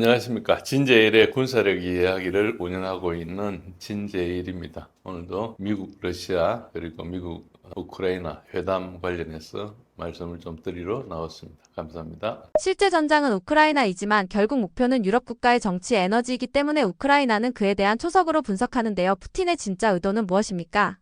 안녕하십니까. 진제일의 군사력 이야기를 운영하고 있는 진제일입니다. 오늘도 미국, 러시아, 그리고 미국, 우크라이나 회담 관련해서 말씀을 좀 드리러 나왔습니다. 감사합니다. 실제 전장은 우크라이나이지만 결국 목표는 유럽 국가의 정치 에너지이기 때문에 우크라이나는 그에 대한 초석으로 분석하는데요. 푸틴의 진짜 의도는 무엇입니까?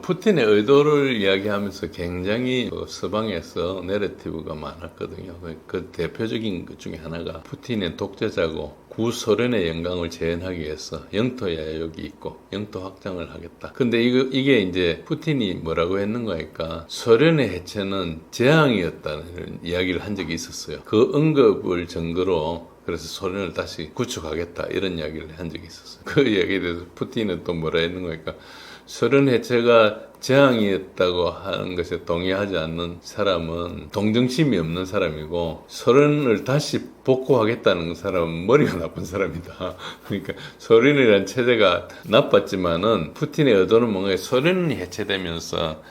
푸틴의 의도를 이야기하면서 굉장히 서방에서 내러티브가 많았거든요. 그 대표적인 것 중에 하나가 푸틴의 독재자고 구소련의 영광을 재현하기 위해서 영토 야욕이 있고 영토 확장을 하겠다. 근데 이게 이제 푸틴이 뭐라고 했는가 하니까 소련의 해체는 재앙이었다는 이야기를 한 적이 있었어요. 그 언급을 증거로 그래서 소련을 다시 구축하겠다 이런 이야기를 한 적이 있었어요. 그 이야기에 대해서 푸틴은 또 뭐라 했는가 하니까 소련 해체가 재앙이었다고 하는 것에 동의하지 않는 사람은 동정심이 없는 사람이고 소련을 다시 복구하겠다는 사람은 머리가 나쁜 사람이다. 그러니까 소련이라는 체제가 나빴지만은 푸틴의 의도는 뭔가 소련이 해체되면서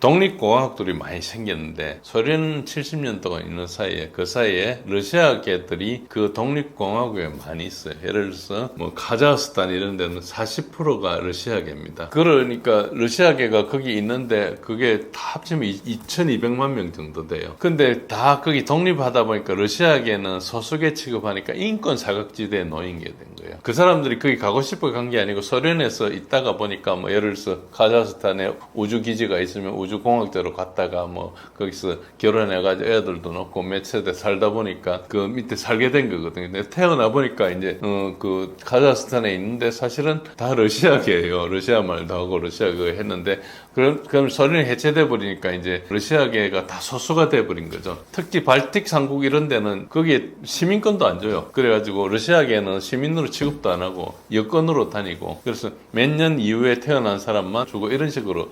독립공화국들이 많이 생겼는데 소련 70년 동안 있는 사이에 그 사이에 러시아계들이 그 독립공화국에 많이 있어요. 예를 들어서 뭐 카자흐스탄 이런 데는 40%가 러시아계입니다. 그러니까 러시아계가 거기 있는데 그게 다 합치면 2200만 명 정도 돼요. 근데 다 거기 독립하다 보니까 러시아계는 소수계 취급하니까 인권 사각지대에 놓인 게 된 거예요. 그 사람들이 거기 가고 싶어 간 게 아니고 소련에서 있다가 보니까 뭐 예를 들어서 카자흐스탄에 우주기지가 있으면 우주공학자로 갔다가 뭐 거기서 결혼해가지고 애들도 낳고 몇 세대 살다 보니까 그 밑에 살게 된 거거든요. 근데 태어나 보니까 이제 그 카자흐스탄에 있는데 사실은 다 러시아계예요. 러시아 말도 하고 러시아 그거 했는데 그럼 소련이 해체돼 버리니까 이제 러시아계가 다 소수가 돼 버린 거죠. 특히 발틱 삼국 이런 데는 거기에 시민권도 안 줘요. 그래가지고 러시아계는 시민으로 취급도 안 하고 여권으로 다니고 그래서 몇 년 이후에 태어난 사람만 주고 이런 식으로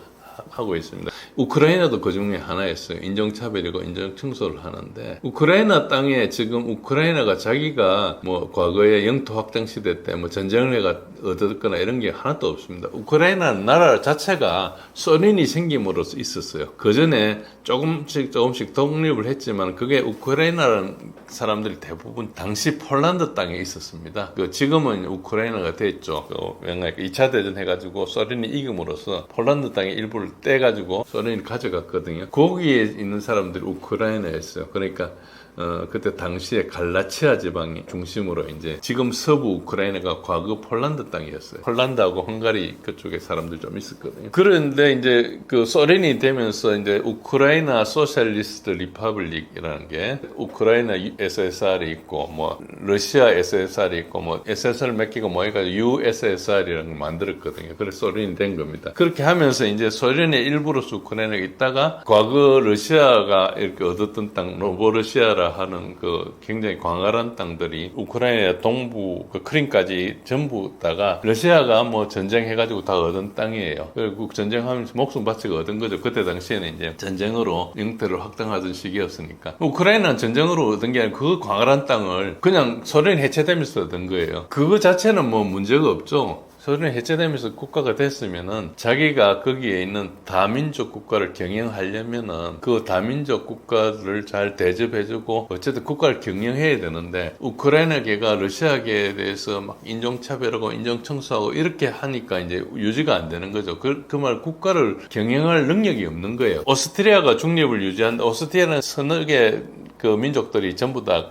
하고 있습니다. 우크라이나도 그 중에 하나였어요. 인종차별이고 인종청소를 하는데 우크라이나 땅에 지금 우크라이나가 자기가 뭐 과거에 영토 확장 시대 때 뭐 전쟁을 해가 얻었거나 이런 게 하나도 없습니다. 우크라이나는 나라 자체가 소련이 생김으로써 있었어요. 그 전에 조금씩 독립을 했지만 그게 우크라이나라는 사람들이 대부분 당시 폴란드 땅에 있었습니다. 그 지금은 우크라이나가 됐죠. 2차 대전 해가지고 소련이 이김으로써 폴란드 땅의 일부를 떼가지고 소련이 가져갔거든요. 거기에 있는 사람들이 우크라이나였어요. 그러니까 그때 당시에 갈라치아 지방이 중심으로 이제 지금 서부 우크라이나가 과거 폴란드 땅이었어요. 폴란드하고 헝가리 그쪽에 사람들 좀 있었거든요. 그런데 이제 그 소련이 되면서 이제 우크라이나 소셜리스트 리퍼블릭이라는 게 우크라이나 SSR이 있고 뭐 러시아 SSR이 있고 뭐 SSR 몇 개가 모여가지고 USSR이라는 걸 만들었거든요. 그래서 소련이 된 겁니다. 그렇게 하면서 이제 소련의 일부로서 우크라이나가 있다가 과거 러시아가 이렇게 얻었던 땅 노보러시아라 하는 그 굉장히 광활한 땅들이 우크라이나 동부 그 크림까지 전부 다가 러시아가 뭐 전쟁해가지고 다 얻은 땅이에요. 그리고 전쟁하면서 목숨 바치고 얻은 거죠. 그때 당시에는 이제 전쟁으로 영토를 확장하던 시기였으니까. 우크라이나는 전쟁으로 얻은 게 아니고 그 광활한 땅을 그냥 소련이 해체되면서 얻은 거예요. 그거 자체는 뭐 문제가 없죠. 소련이 해체되면서 국가가 됐으면은 자기가 거기에 있는 다민족 국가를 경영하려면은 그 다민족 국가를 잘 대접해주고 어쨌든 국가를 경영해야 되는데 우크라이나계가 러시아계에 대해서 막 인종차별하고 인종청소하고 이렇게 하니까 이제 유지가 안 되는 거죠. 그 말 국가를 경영할 능력이 없는 거예요. 오스트리아가 중립을 유지하는데 오스트리아는 서너 개 그 민족들이 전부 다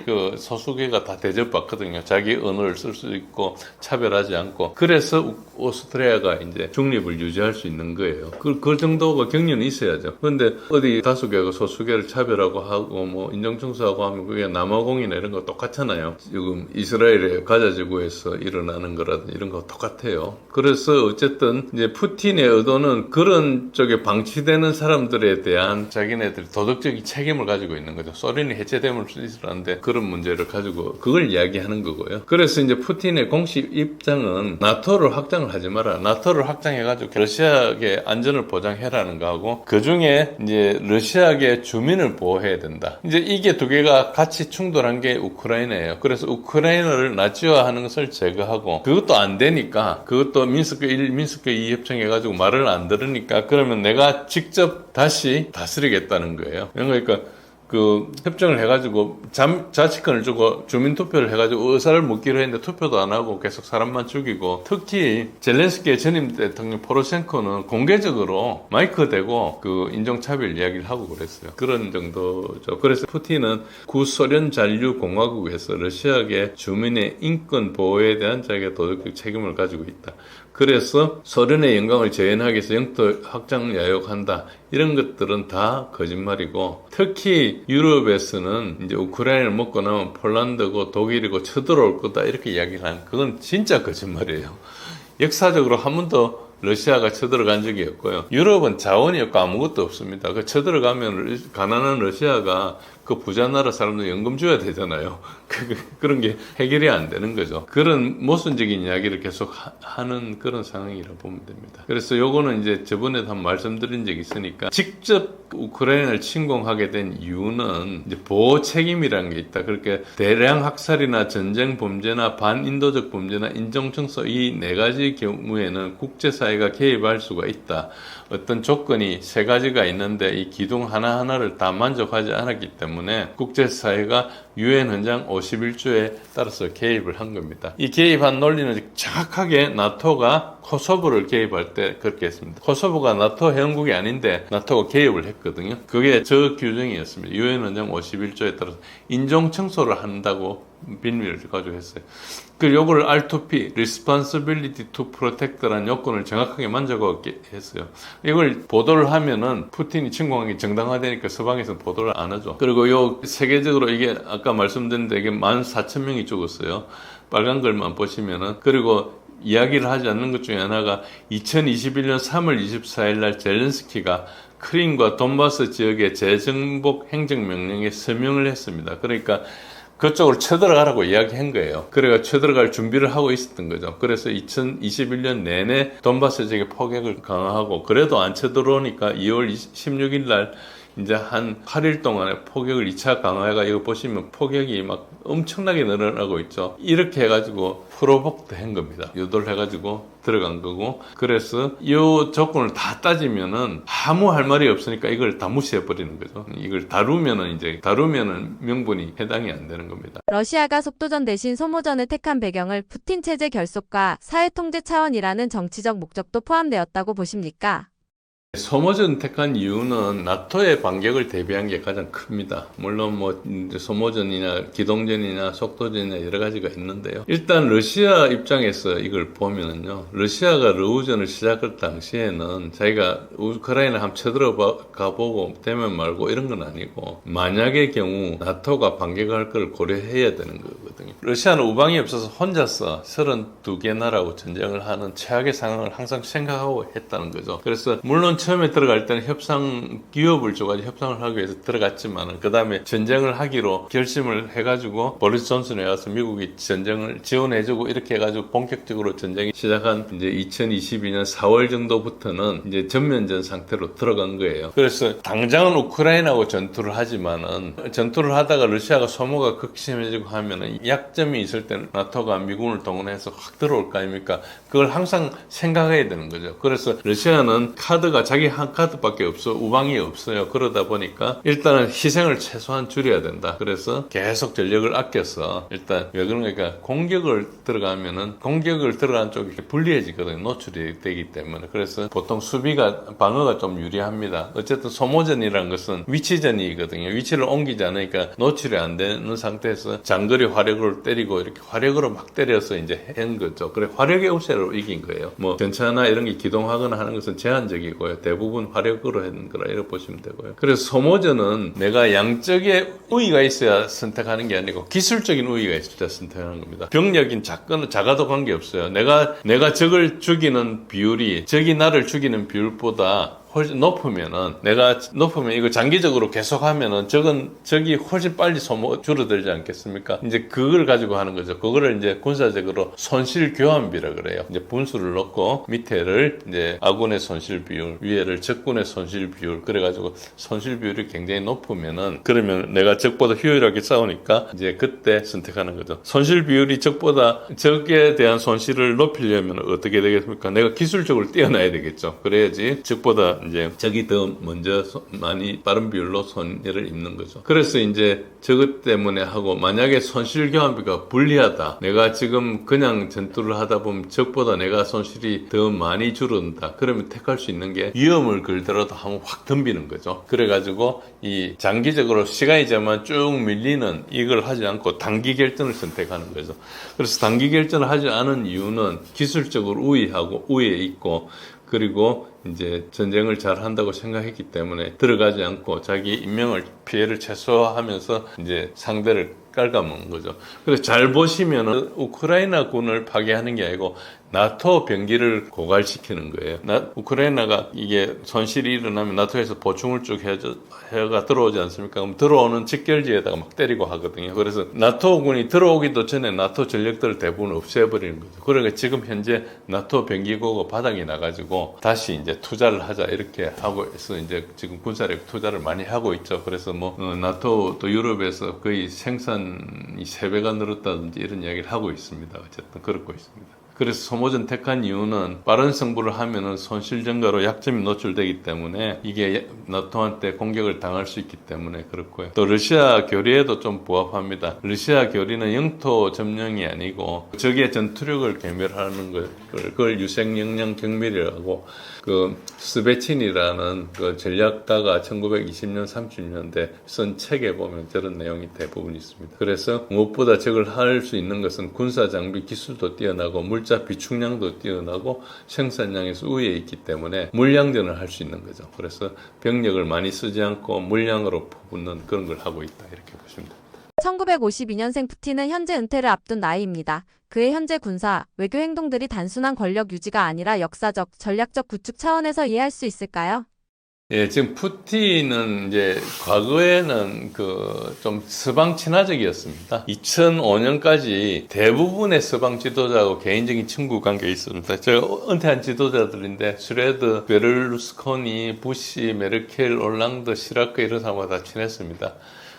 그 소수계가 다 대접받거든요. 자기 언어를 쓸 수 있고 차별하지 않고. 그래서 오스트리아가 이제 중립을 유지할 수 있는 거예요. 그 정도가 경륜이 있어야죠. 그런데 어디 다수계가 소수계를 차별하고 하고 뭐 인종청소하고 하면 그게 남아공이나 이런 거 똑같잖아요. 지금 이스라엘의 가자지구에서 일어나는 거라든지 이런 거 똑같아요. 그래서 어쨌든 이제 푸틴의 의도는 그런 쪽에 방치되는 사람들에 대한 자기네들이 도덕적인 책임을 가지고 있는 거죠. 소련이 해체됨을 수 있었는데 그런 문제를 가지고 그걸 이야기하는 거고요. 그래서 이제 푸틴의 공식 입장은 나토를 확장을 하지 마라. 나토를 확장해가지고 러시아계 안전을 보장해라는 거하고 그 중에 이제 러시아계 주민을 보호해야 된다. 이제 이게 두 개가 같이 충돌한 게 우크라이나예요. 그래서 우크라이나를 나치화하는 것을 제거하고 그것도 안 되니까 그것도 민스크 1, 민스크 2 협정해가지고 말을 안 들으니까 그러면 내가 직접 다시 다스리겠다는 거예요. 그러니까 그 협정을 해가지고 자치권을 주고 주민투표를 해가지고 의사를 묻기로 했는데 투표도 안 하고 계속 사람만 죽이고, 특히 젤렌스키의 전임 대통령 포로셴코는 공개적으로 마이크 대고 그 인종차별 이야기를 하고 그랬어요. 그런 정도죠. 그래서 푸틴은 구소련 잔류공화국에서 러시아계 주민의 인권 보호에 대한 자기가 도덕적 책임을 가지고 있다. 그래서 소련의 영광을 재현하기 위해서 영토 확장 야욕한다. 이런 것들은 다 거짓말이고, 특히 유럽에서는 이제 우크라이나를 먹고 나면 폴란드고 독일이고 쳐들어올 거다 이렇게 이야기를 하는, 그건 진짜 거짓말이에요. 역사적으로 한 번도 러시아가 쳐들어간 적이 없고요. 유럽은 자원이 없고 아무것도 없습니다. 그 쳐들어가면 가난한 러시아가 그 부자 나라 사람들 연금 줘야 되잖아요. 그런 게 해결이 안 되는 거죠. 그런 모순적인 이야기를 계속 하는 그런 상황이라고 보면 됩니다. 그래서 요거는 이제 저번에도 한번 말씀드린 적이 있으니까, 직접 우크라이나를 침공하게 된 이유는 이제 보호 책임이라는 게 있다. 그렇게 대량 학살이나 전쟁 범죄나 반인도적 범죄나 인종청소 이 네 가지 경우에는 국제사회가 개입할 수가 있다. 어떤 조건이 세 가지가 있는데 이 기둥 하나하나를 다 만족하지 않았기 때문에 국제사회가 유엔 헌장 51조에 따라서 개입을 한 겁니다. 이 개입한 논리는 정확하게 나토가 코소보를 개입할 때 그렇게 했습니다. 코소보가 나토 회원국이 아닌데 나토가 개입을 했거든요. 그게 저 규정이었습니다. 유엔 헌장 51조에 따라서 인종 청소를 한다고 빌미를 가지고 했어요. 그 요거를 R2P, Responsibility to Protect라는 요건을 정확하게 만족하게 했어요. 이걸 보도를 하면은 푸틴이 침공한 게 정당화되니까 서방에서는 보도를 안 하죠. 그리고 요 세계적으로 이게 아까 말씀드렸는데 이게 14,000명이 죽었어요. 빨간 글만 보시면은. 그리고 이야기를 하지 않는 것 중에 하나가 2021년 3월 24일 날 젤렌스키가 크림과 돈바스 지역의 재정복 행정명령에 서명을 했습니다. 그러니까 그쪽으로 쳐들어가라고 이야기한 거예요. 그래가 쳐들어갈 준비를 하고 있었던 거죠. 그래서 2021년 내내 돈바스 지역의 포격을 강화하고, 그래도 안 쳐들어오니까 2월 16일 날 이제 한 8일 동안에 폭격을 2차 강화해가, 이거 보시면 폭격이 막 엄청나게 늘어나고 있죠. 이렇게 해가지고 프로복도 한 겁니다. 유도를 해가지고 들어간 거고, 그래서 이 조건을 다 따지면은 아무 할 말이 없으니까 이걸 다 무시해버리는 거죠. 이걸 다루면은 명분이 해당이 안 되는 겁니다. 러시아가 속도전 대신 소모전을 택한 배경을 푸틴 체제 결속과 사회 통제 차원이라는 정치적 목적도 포함되었다고 보십니까? 소모전 택한 이유는 나토의 반격을 대비한 게 가장 큽니다. 물론 뭐 소모전이나 기동전이나 속도전이나 여러 가지가 있는데요. 일단 러시아 입장에서 이걸 보면은요, 러시아가 러우전을 시작할 당시에는 자기가 우크라이나 한번 쳐들어가 보고 되면 말고 이런 건 아니고, 만약의 경우 나토가 반격할 걸 고려해야 되는 거거든요. 러시아는 우방이 없어서 혼자서 32개 나라하고 전쟁을 하는 최악의 상황을 항상 생각하고 했다는 거죠. 그래서 물론 처음에 들어갈 때는 기업을 줘가지고 협상을 하기 위해서 들어갔지만, 그 다음에 전쟁을 하기로 결심을 해가지고 보리스 존슨에 와서 미국이 전쟁을 지원해주고 이렇게 해가지고 본격적으로 전쟁이 시작한 이제 2022년 4월 정도부터는 이제 전면전 상태로 들어간 거예요. 그래서 당장은 우크라이나하고 전투를 하지만은, 전투를 하다가 러시아가 소모가 극심해지고 하면은 약점이 있을 때는 나토가 미군을 동원해서 확 들어올 거 아닙니까? 그걸 항상 생각해야 되는 거죠. 그래서 러시아는 카드가 자기 한 카드밖에 없어, 우방이 없어요. 그러다 보니까 일단은 희생을 최소한 줄여야 된다. 그래서 계속 전력을 아껴서, 일단 왜 그러니까 공격을 들어가는 쪽이 불리해지거든요. 노출이 되기 때문에. 그래서 보통 방어가 좀 유리합니다. 어쨌든 소모전이라는 것은 위치전이거든요. 위치를 옮기지 않으니까 노출이 안 되는 상태에서 장거리 화력을 때리고, 이렇게 화력으로 막 때려서 이제 한 거죠. 그래, 화력의 우세로 이긴 거예요. 뭐 전차나 이런 게 기동하거나 하는 것은 제한적이고요. 대부분 화력으로 했는 거라 이렇게 보시면 되고요. 그래서 소모전은 내가 양적의 우위가 있어야 선택하는 게 아니고 기술적인 우위가 있어야 선택하는 겁니다. 병력인 작아도 관계없어요. 내가 적을 죽이는 비율이 적이 나를 죽이는 비율보다 훨씬 높으면 이거 장기적으로 계속하면은 적이 훨씬 빨리 줄어들지 않겠습니까? 이제 그걸 가지고 하는 거죠. 그거를 이제 군사적으로 손실 교환비라 그래요. 이제 분수를 넣고 밑에를 이제 아군의 손실 비율, 위에를 적군의 손실 비율, 그래가지고 손실 비율이 굉장히 높으면은, 그러면 내가 적보다 효율하게 싸우니까 이제 그때 선택하는 거죠. 손실 비율이 적에 대한 손실을 높이려면 어떻게 되겠습니까? 내가 기술적으로 뛰어나야 되겠죠. 그래야지 적보다 이제 적이 더 먼저 많이 빠른 비율로 손해를 입는 거죠. 그래서 이제 저것 때문에 하고 만약에 손실 교환비가 불리하다. 내가 지금 그냥 전투를 하다 보면 적보다 내가 손실이 더 많이 줄어든다. 그러면 택할 수 있는 게 위험을 걸더라도 한번 확 덤비는 거죠. 그래가지고 이 장기적으로 시간이 지나면 쭉 밀리는 이걸 하지 않고 단기 결전을 선택하는 거죠. 그래서 단기 결전을 하지 않은 이유는 기술적으로 우위에 있고 그리고 이제 전쟁을 잘 한다고 생각했기 때문에 들어가지 않고 자기 인명을 피해를 최소화하면서 이제 상대를 깔아먹는 거죠. 그래서 잘 보시면은 우크라이나 군을 파괴하는 게 아니고 나토 병기를 고갈시키는 거예요. 우크라이나가 이게 손실이 일어나면 나토에서 보충을 쭉 해가 들어오지 않습니까? 그럼 들어오는 직결지에다가 막 때리고 하거든요. 그래서 나토군이 들어오기도 전에 나토 전력들을 대부분 없애버리는 거죠. 그러니까 지금 현재 나토 병기고가 바닥이 나가지고 다시 이제 투자를 하자 이렇게 하고 해서 이제 지금 군사력 투자를 많이 하고 있죠. 그래서 뭐 나토 또 유럽에서 거의 생산이 3배가 늘었다든지 이런 이야기를 하고 있습니다. 어쨌든 그렇고 있습니다. 그래서 소모전 택한 이유는 빠른 승부를 하면은 손실 증가로 약점이 노출되기 때문에 이게 나토한테 공격을 당할 수 있기 때문에 그렇고요. 또 러시아 교리에도 좀 부합합니다. 러시아 교리는 영토 점령이 아니고 적의 전투력을 괴멸하는 걸 그걸 유색영량 경멸이라고 그 스베친이라는 그 전략가가 1920년 30년대 쓴 책에 보면 저런 내용이 대부분 있습니다. 그래서 무엇보다 적을 할 수 있는 것은 군사 장비 기술도 뛰어나고 물자 비축량도 뛰어나고 생산량에서 우위에 있기 때문에 물량전을 할 수 있는 거죠. 그래서 병력을 많이 쓰지 않고 물량으로 퍼붓는 그런 걸 하고 있다 이렇게 보시면 됩니다. 1952년생 푸틴은 현재 은퇴를 앞둔 나이입니다. 그의 현재 군사, 외교 행동들이 단순한 권력 유지가 아니라 역사적, 전략적 구축 차원에서 이해할 수 있을까요? 예, 지금 푸틴은 이제 과거에는 좀 서방 친화적이었습니다. 2005년까지 대부분의 서방 지도자하고 개인적인 친구 관계에 있습니다. 제가 은퇴한 지도자들인데 슈레드, 베를루스코니, 부시, 메르켈, 올랑드, 시라크 이런 사람과 다 친했습니다.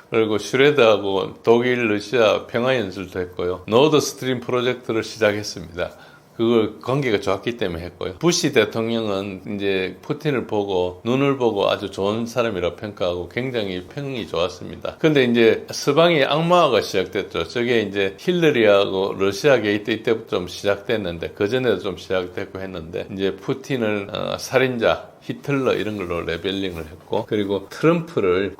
그리고 슈레드하고 독일, 러시아 평화연설도 했고요. 노드 스트림 프로젝트를 시작했습니다. 그걸 관계가 좋았기 때문에 했고요. 부시 대통령은 이제 푸틴을 보고 눈을 보고 아주 좋은 사람이라고 평가하고 굉장히 평이 좋았습니다. 근데 이제 서방의 악마화가 시작됐죠. 저게 이제 힐러리하고 러시아 게이트 이때부터 좀 시작됐는데 그 전에도 좀 시작됐고 했는데 이제 푸틴을 살인자 히틀러 이런 걸로 레벨링을 했고 그리고 트럼프를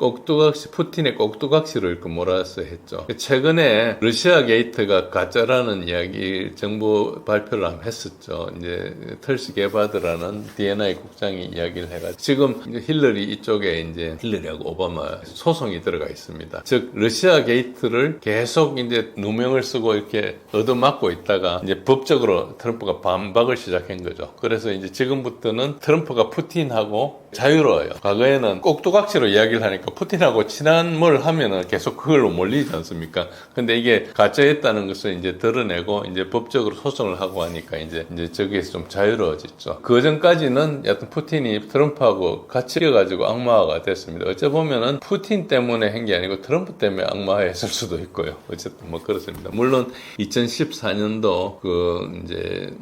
푸틴의 꼭두각시로 이렇게 몰아서 했죠. 최근에 러시아 게이트가 가짜라는 이야기 정부 발표를 한번 했었죠. 이제 털시 게바드라는 D&I 국장이 이야기를 해가지고 지금 힐러리 이쪽에 이제 힐러리하고 오바마 소송이 들어가 있습니다. 즉 러시아 게이트를 계속 이제 누명을 쓰고 이렇게 얻어맞고 있다가 이제 법적으로 트럼프가 반박을 시작한 거죠. 그래서 이제 지금부터는 트럼프가 푸틴하고 자유로워요. 과거에는 꼭두각시로 이야기를 하니까 푸틴하고 친한 뭘 하면은 계속 그걸로 몰리지 않습니까? 근데 이게 가짜였다는 것을 이제 드러내고 이제 법적으로 소송을 하고 하니까 이제 저기에서 좀 자유로워졌죠. 그 전까지는 여튼 푸틴이 트럼프하고 같이 껴가지고 악마화가 됐습니다. 어째 보면은 푸틴 때문에 한 게 아니고 트럼프 때문에 악마화했을 수도 있고요. 어쨌든 뭐 그렇습니다. 물론 2014년도 이제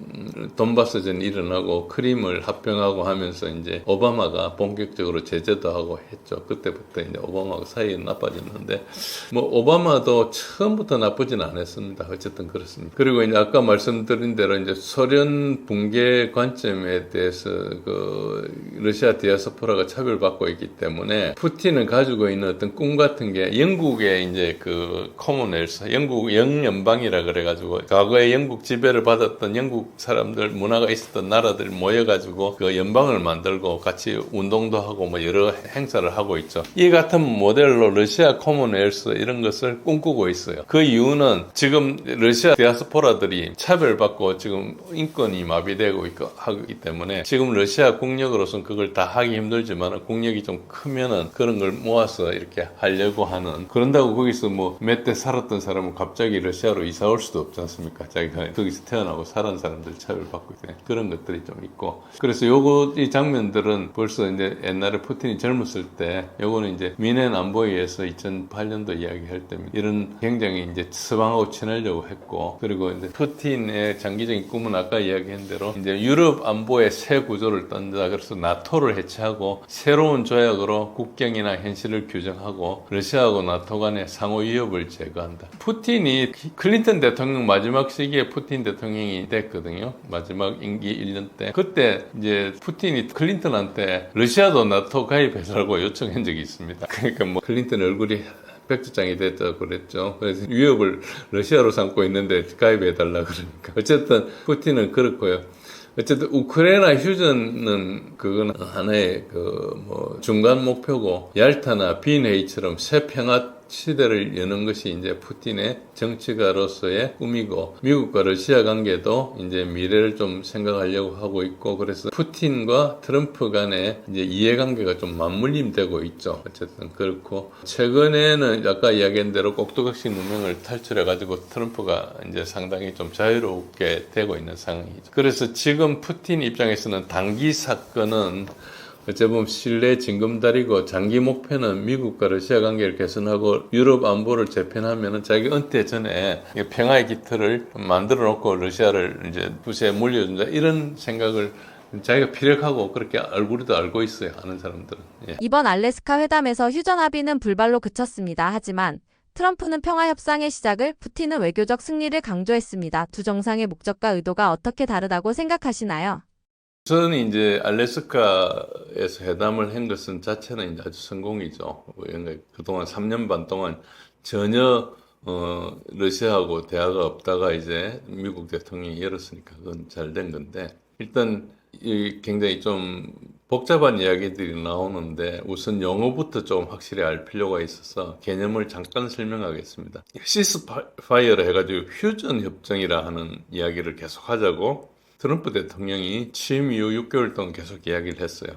돈바스전이 일어나고 크림을 합병하고 하면서 이제 오바마가 본격적으로 제재도 하고 했죠. 그때부터 이제 오바마하고 사이가 나빠졌는데 뭐 오바마도 처음부터 나쁘진 않았습니다. 어쨌든 그렇습니다. 그리고 이제 아까 말씀드린 대로 이제 소련 붕괴 관점에 대해서 러시아 디아스포라가 차별받고 있기 때문에 푸틴은 가지고 있는 어떤 꿈 같은 게 영국의 이제 코먼웰스, 영국 영연방이라 그래가지고 과거에 영국 지배를 받았던 영국 사람들 문화가 있었던 나라들 모여가지고 그 연방을 만들고 같이 운동도 하고 뭐 여러 행사를 하고 있죠. 이 같은 모델로 러시아 코먼웰스 이런 것을 꿈꾸고 있어요. 그 이유는 지금 러시아 디아스포라들이 차별받고 지금 인권이 마비되고 하기 때문에 지금 러시아 국력으로서는 그걸 다 하기 힘들지만 국력이 좀 크면은 그런 걸 모아서 이렇게 하려고 하는 그런다고 거기서 뭐 몇 대 살았던 사람은 갑자기 러시아로 이사 올 수도 없지 않습니까? 자기가 거기서 태어나고 살은 사람들 차별받고 있는 그런 것들이 좀 있고 그래서 이 장면 청소년들은 벌써 이제 옛날에 푸틴이 젊었을 때, 요거는 이제 미넨 안보위에서 2008년도 이야기할 때 이런 굉장히 이제 서방하고 친하려고 했고, 그리고 이제 푸틴의 장기적인 꿈은 아까 이야기한 대로 이제 유럽 안보의 새 구조를 떤다. 그래서 나토를 해체하고 새로운 조약으로 국경이나 현실을 규정하고 러시아하고 나토 간의 상호 위협을 제거한다. 푸틴이 클린턴 대통령 마지막 시기에 푸틴 대통령이 됐거든요. 마지막 임기 1년 때. 그때 이제 푸틴이 클린턴한테 러시아도 나토 가입해달라고 요청한 적이 있습니다. 그러니까 뭐 클린턴 얼굴이 백주장이 됐다고 그랬죠. 그래서 위협을 러시아로 삼고 있는데 가입해달라 그러니까. 어쨌든 푸틴은 그렇고요. 어쨌든 우크라이나 휴전은 그건 하나의 중간 목표고, 얄타나 빈헤이처럼 새 평화 시대를 여는 것이 이제 푸틴의 정치가로서의 꿈이고, 미국과 러시아 관계도 이제 미래를 좀 생각하려고 하고 있고, 그래서 푸틴과 트럼프 간의 이제 이해관계가 좀 맞물림되고 있죠. 어쨌든 그렇고, 최근에는 아까 이야기한 대로 꼭두각시 누명을 탈출해가지고 트럼프가 이제 상당히 좀 자유롭게 되고 있는 상황이죠. 그래서 지금 푸틴 입장에서는 단기 사건은 어째 보면 신뢰 징검다리고, 장기 목표는 미국과 러시아 관계를 개선하고 유럽 안보를 재편하면은 자기 은퇴 전에 평화의 기틀을 만들어 놓고 러시아를 이제 부시에 물려준다, 이런 생각을 자기가 피력하고 그렇게 우리도 알고 있어요. 아는 사람들은. 예. 이번 알래스카 회담에서 휴전 합의는 불발로 그쳤습니다. 하지만 트럼프는 평화협상의 시작을, 푸틴은 외교적 승리를 강조했습니다. 두 정상의 목적과 의도가 어떻게 다르다고 생각하시나요? 저는 이제 알래스카에서 회담을 한 것은 자체는 이제 아주 성공이죠. 그동안 3년 반 동안 전혀 러시아하고 대화가 없다가 이제 미국 대통령이 열었으니까 그건 잘 된 건데, 일단 굉장히 좀 복잡한 이야기들이 나오는데 우선 용어부터 좀 확실히 알 필요가 있어서 개념을 잠깐 설명하겠습니다. 시스파이어를 해가지고 휴전 협정이라 하는 이야기를 계속 하자고 트럼프 대통령이 취임 이후 6개월 동안 계속 이야기를 했어요.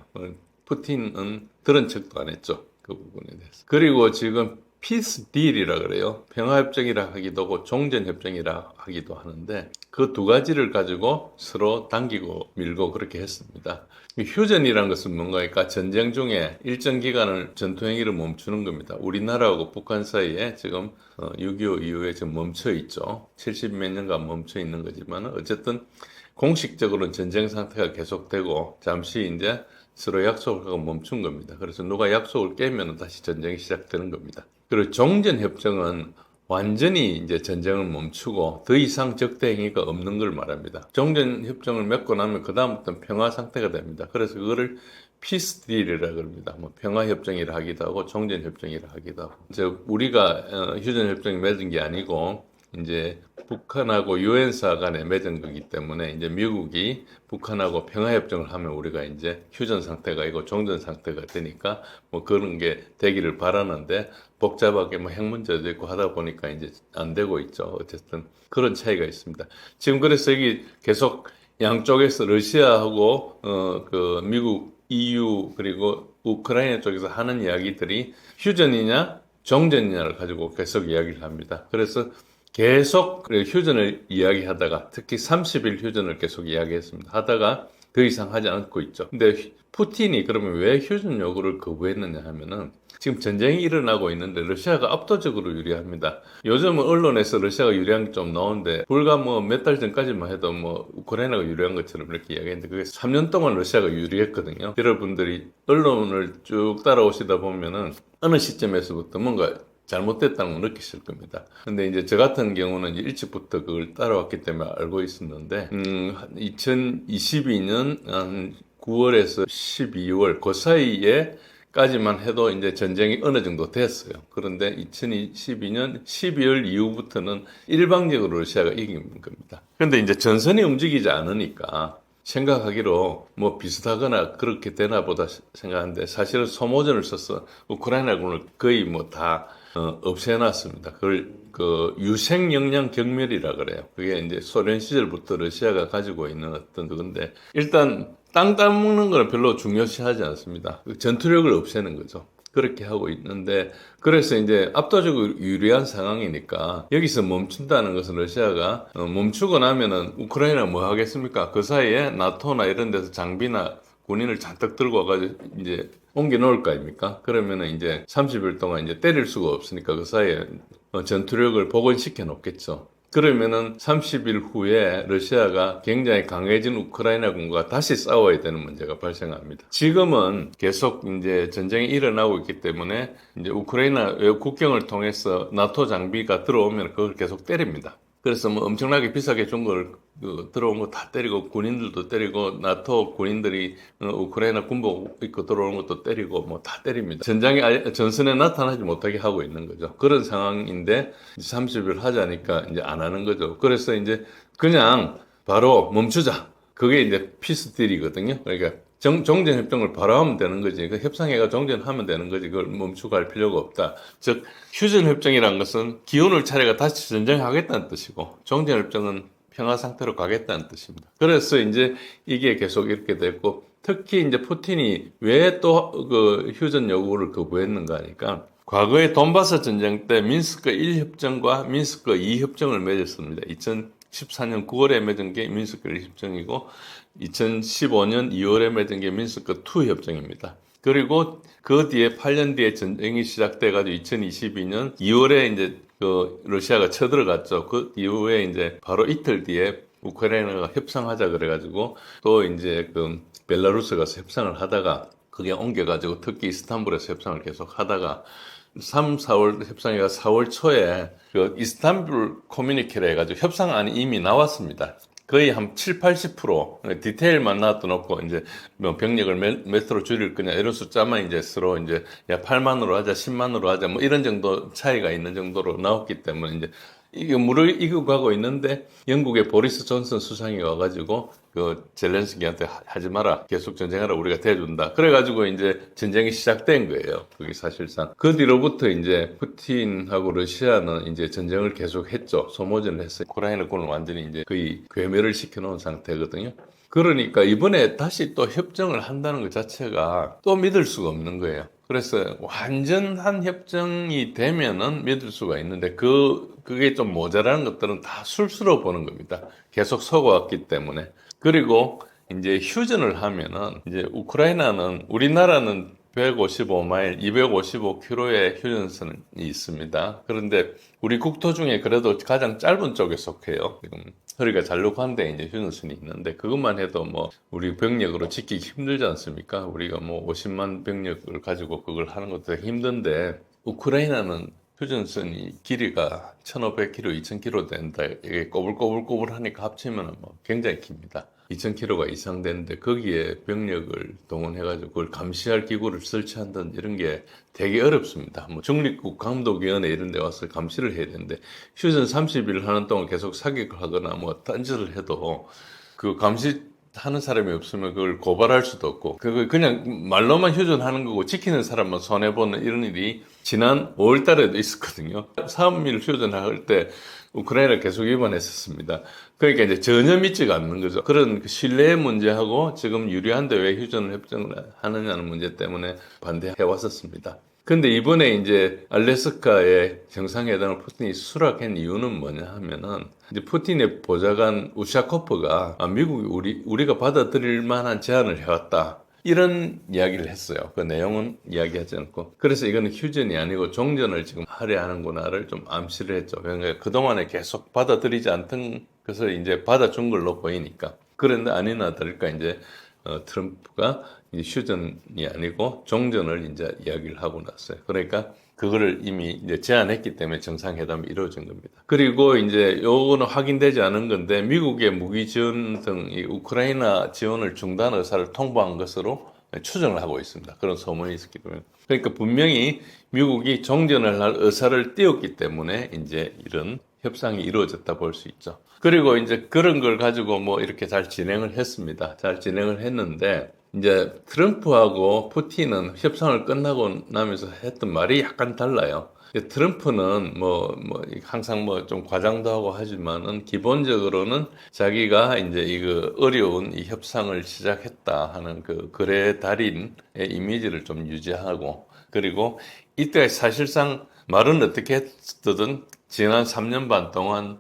푸틴은 들은 척도 안 했죠. 그 부분에 대해서. 그리고 지금 피스 딜이라 그래요. 평화협정이라 하기도 하고 종전협정이라 하기도 하는데, 그 두 가지를 가지고 서로 당기고 밀고 그렇게 했습니다. 휴전이란 것은 뭔가니까 전쟁 중에 일정 기간을 전투행위를 멈추는 겁니다. 우리나라하고 북한 사이에 지금 6.25 이후에 지금 멈춰 있죠. 70몇 년간 멈춰 있는 거지만 어쨌든 공식적으로는 전쟁 상태가 계속되고 잠시 이제 서로 약속을 하고 멈춘 겁니다. 그래서 누가 약속을 깨면 다시 전쟁이 시작되는 겁니다. 그리고 종전협정은 완전히 이제 전쟁을 멈추고 더 이상 적대 행위가 없는 걸 말합니다. 종전협정을 맺고 나면 그다음부터는 평화 상태가 됩니다. 그래서 그거를 피스 딜이라 그럽니다. 뭐 평화협정이라 하기도 하고 종전협정이라 하기도 하고. 우리가 휴전협정이 맺은 게 아니고 이제 북한하고 유엔사 간에 맺은 거기 때문에 이제 미국이 북한하고 평화협정을 하면 우리가 이제 휴전 상태가 아니고 종전 상태가 되니까 뭐 그런 게 되기를 바라는데, 복잡하게 뭐 핵 문제도 있고 하다 보니까 이제 안 되고 있죠. 어쨌든 그런 차이가 있습니다. 지금 그래서 여기 계속 양쪽에서 러시아하고 미국, EU 그리고 우크라이나 쪽에서 하는 이야기들이 휴전이냐 종전이냐를 가지고 계속 이야기를 합니다. 그래서 계속 휴전을 이야기하다가 특히 30일 휴전을 계속 이야기했습니다. 하다가 더 이상 하지 않고 있죠. 근데 푸틴이 그러면 왜 휴전 요구를 거부했느냐 하면은, 지금 전쟁이 일어나고 있는데 러시아가 압도적으로 유리합니다. 요즘은 언론에서 러시아가 유리한 게 좀 나오는데, 불과 뭐 몇 달 전까지만 해도 뭐 우크라이나가 유리한 것처럼 이렇게 이야기했는데, 그게 3년 동안 러시아가 유리했거든요. 여러분들이 언론을 쭉 따라오시다 보면은 어느 시점에서부터 뭔가 잘못됐다는 걸 느끼실 겁니다. 근데 이제 저 같은 경우는 일찍부터 그걸 따라왔기 때문에 알고 있었는데, 2022년 9월에서 12월 그 사이에 까지만 해도 이제 전쟁이 어느 정도 됐어요. 그런데 2022년 12월 이후부터는 일방적으로 러시아가 이긴 겁니다. 그런데 이제 전선이 움직이지 않으니까 생각하기로 뭐 비슷하거나 그렇게 되나 보다 생각하는데, 사실은 소모전을 써서 우크라이나군을 거의 뭐 다 없애놨습니다. 그걸 유생 역량 경멸이라 그래요. 그게 이제 소련 시절부터 러시아가 가지고 있는 어떤 그건데, 일단 땅 따먹는 걸 별로 중요시하지 않습니다. 전투력을 없애는 거죠. 그렇게 하고 있는데, 그래서 이제 압도적으로 유리한 상황이니까 여기서 멈춘다는 것은 러시아가 멈추고 나면은 우크라이나 뭐 하겠습니까? 그 사이에 나토나 이런 데서 장비나 군인을 잔뜩 들고 와가지고 이제 옮겨 놓을 거 아닙니까? 그러면은 이제 30일 동안 이제 때릴 수가 없으니까 그 사이에 전투력을 복원시켜 놓겠죠. 그러면은 30일 후에 러시아가 굉장히 강해진 우크라이나군과 다시 싸워야 되는 문제가 발생합니다. 지금은 계속 이제 전쟁이 일어나고 있기 때문에 이제 우크라이나 국경을 통해서 나토 장비가 들어오면 그걸 계속 때립니다. 그래서 뭐 엄청나게 비싸게 준 걸 들어온 거 다 때리고 군인들도 때리고 나토 군인들이 우크라이나 군복 입고 들어오는 것도 때리고 뭐 다 때립니다. 전선에 나타나지 못하게 하고 있는 거죠. 그런 상황인데 30일 하자니까 이제 안 하는 거죠. 그래서 이제 그냥 바로 멈추자. 그게 이제 피스딜이거든요. 그러니까 정전협정을 바로 하면 되는 거지. 그 협상회가 정전하면 되는 거지. 그걸 멈추고 할 필요가 없다. 즉, 휴전협정이란 것은 기운을 차례가 다시 전쟁하겠다는 뜻이고, 정전협정은 평화 상태로 가겠다는 뜻입니다. 그래서 이제 이게 계속 이렇게 됐고, 특히 이제 푸틴이 왜 또 그 휴전 요구를 거부했는가 하니까, 과거에 돈바스 전쟁 때 민스크 1협정과 민스크 2협정을 맺었습니다. 2014년 9월에 맺은 게 민스크 1협정이고 2015년 2월에 맺은 게 민스크 2 협정입니다. 그리고 그 뒤에 8년 뒤에 전쟁이 시작돼가지고 2022년 2월에 이제 그 러시아가 쳐들어갔죠. 그 이후에 이제 바로 이틀 뒤에 우크라이나가 협상하자 그래가지고 또 이제 그 벨라루스 가서 협상을 하다가 그게 옮겨가지고 특히 이스탄불에서 협상을 계속 하다가 3, 4월 협상회가 4월 초에 그 이스탄불 커뮤니케를 해가지고 협상안이 이미 나왔습니다. 거의 한 7, 80% 디테일만 놔둬놓고 이제 뭐 병력을 몇으로 줄일 거냐 이런 숫자만 이제 서로 이제 야 8만으로 하자, 10만으로 하자 뭐 이런 정도 차이가 있는 정도로 나왔기 때문에 이제 이게 무르익어 가고 있는데 영국의 보리스 존슨 수상이 와가지고 그 젤렌스키한테 하지 마라 계속 전쟁하라 우리가 대준다 그래가지고 이제 전쟁이 시작된 거예요. 그게 사실상 그 뒤로부터 이제 푸틴하고 러시아는 이제 전쟁을 계속했죠. 소모전을 했어요. 우크라이나군을 완전히 이제 거의 괴멸을 시켜놓은 상태거든요. 그러니까 이번에 다시 또 협정을 한다는 것 자체가 또 믿을 수가 없는 거예요. 그래서 완전한 협정이 되면은 믿을 수가 있는데 그게 좀 모자라는 것들은 다 술수로 보는 겁니다. 계속 속아왔기 때문에. 그리고 이제 휴전을 하면은 이제 우크라이나는 우리나라는 155마일, 255km의 휴전선이 있습니다. 그런데 우리 국토 중에 그래도 가장 짧은 쪽에 속해요. 지금 허리가 잘록한데 이제 휴전선이 있는데 그것만 해도 뭐 우리 병력으로 지키기 힘들지 않습니까? 우리가 뭐 50만 병력을 가지고 그걸 하는 것도 힘든데 우크라이나는 휴전선이 길이가 1,500km, 2,000km 된다. 이게 꼬불꼬불꼬불하니까 합치면 뭐 굉장히 깁니다. 2,000km가 이상 되는데 거기에 병력을 동원해가지고 그걸 감시할 기구를 설치한다는 이런 게 되게 어렵습니다. 뭐 중립국 감독위원회 이런 데 와서 감시를 해야 되는데 휴전 30일 하는 동안 계속 사격을 하거나 뭐 딴짓을 해도 그 감시하는 사람이 없으면 그걸 고발할 수도 없고 그걸 그냥 말로만 휴전하는 거고 지키는 사람만 손해보는 이런 일이 지난 5월 달에도 있었거든요. 3일 휴전할 때 우크라이나를 계속 위반했었습니다. 그러니까 이제 전혀 믿지가 않는 거죠. 그런 신뢰의 문제하고 지금 유리한데 왜 휴전을 협정을 하느냐는 문제 때문에 반대해 왔었습니다. 근데 이번에 이제 알래스카의 정상회담을 푸틴이 수락한 이유는 뭐냐 하면은 이제 푸틴의 보좌관 우샤코프가 미국이 우리가 받아들일 만한 제안을 해왔다. 이런 이야기를 했어요. 그 내용은 이야기하지 않고. 그래서 이거는 휴전이 아니고 종전을 지금 하려 하는구나를 좀 암시를 했죠. 그러니까 그동안에 계속 받아들이지 않던 것을 이제 받아준 걸로 보이니까. 그런데 아니나 다를까 이제 트럼프가 이제 휴전이 아니고 종전을 이제 이야기를 하고 났어요. 그러니까 그거를 이미 이제 제안했기 때문에 정상회담이 이루어진 겁니다. 그리고 이제 요거는 확인되지 않은 건데 미국의 무기 지원 등 이 우크라이나 지원을 중단 의사를 통보한 것으로 추정을 하고 있습니다. 그런 소문이 있었기 때문에. 그러니까 분명히 미국이 종전을 할 의사를 띄웠기 때문에 이제 이런 협상이 이루어졌다 볼 수 있죠. 그리고 이제 그런 걸 가지고 뭐 이렇게 잘 진행을 했습니다. 잘 진행을 했는데 이제 트럼프하고 푸틴은 협상을 끝나고 나면서 했던 말이 약간 달라요. 트럼프는 항상 좀 과장도 하고 하지만은 기본적으로는 자기가 이제 이거 어려운 이 협상을 시작했다 하는 그 거래 달인의 이미지를 좀 유지하고 그리고 이때 사실상 말은 어떻게 했든 지난 3년 반 동안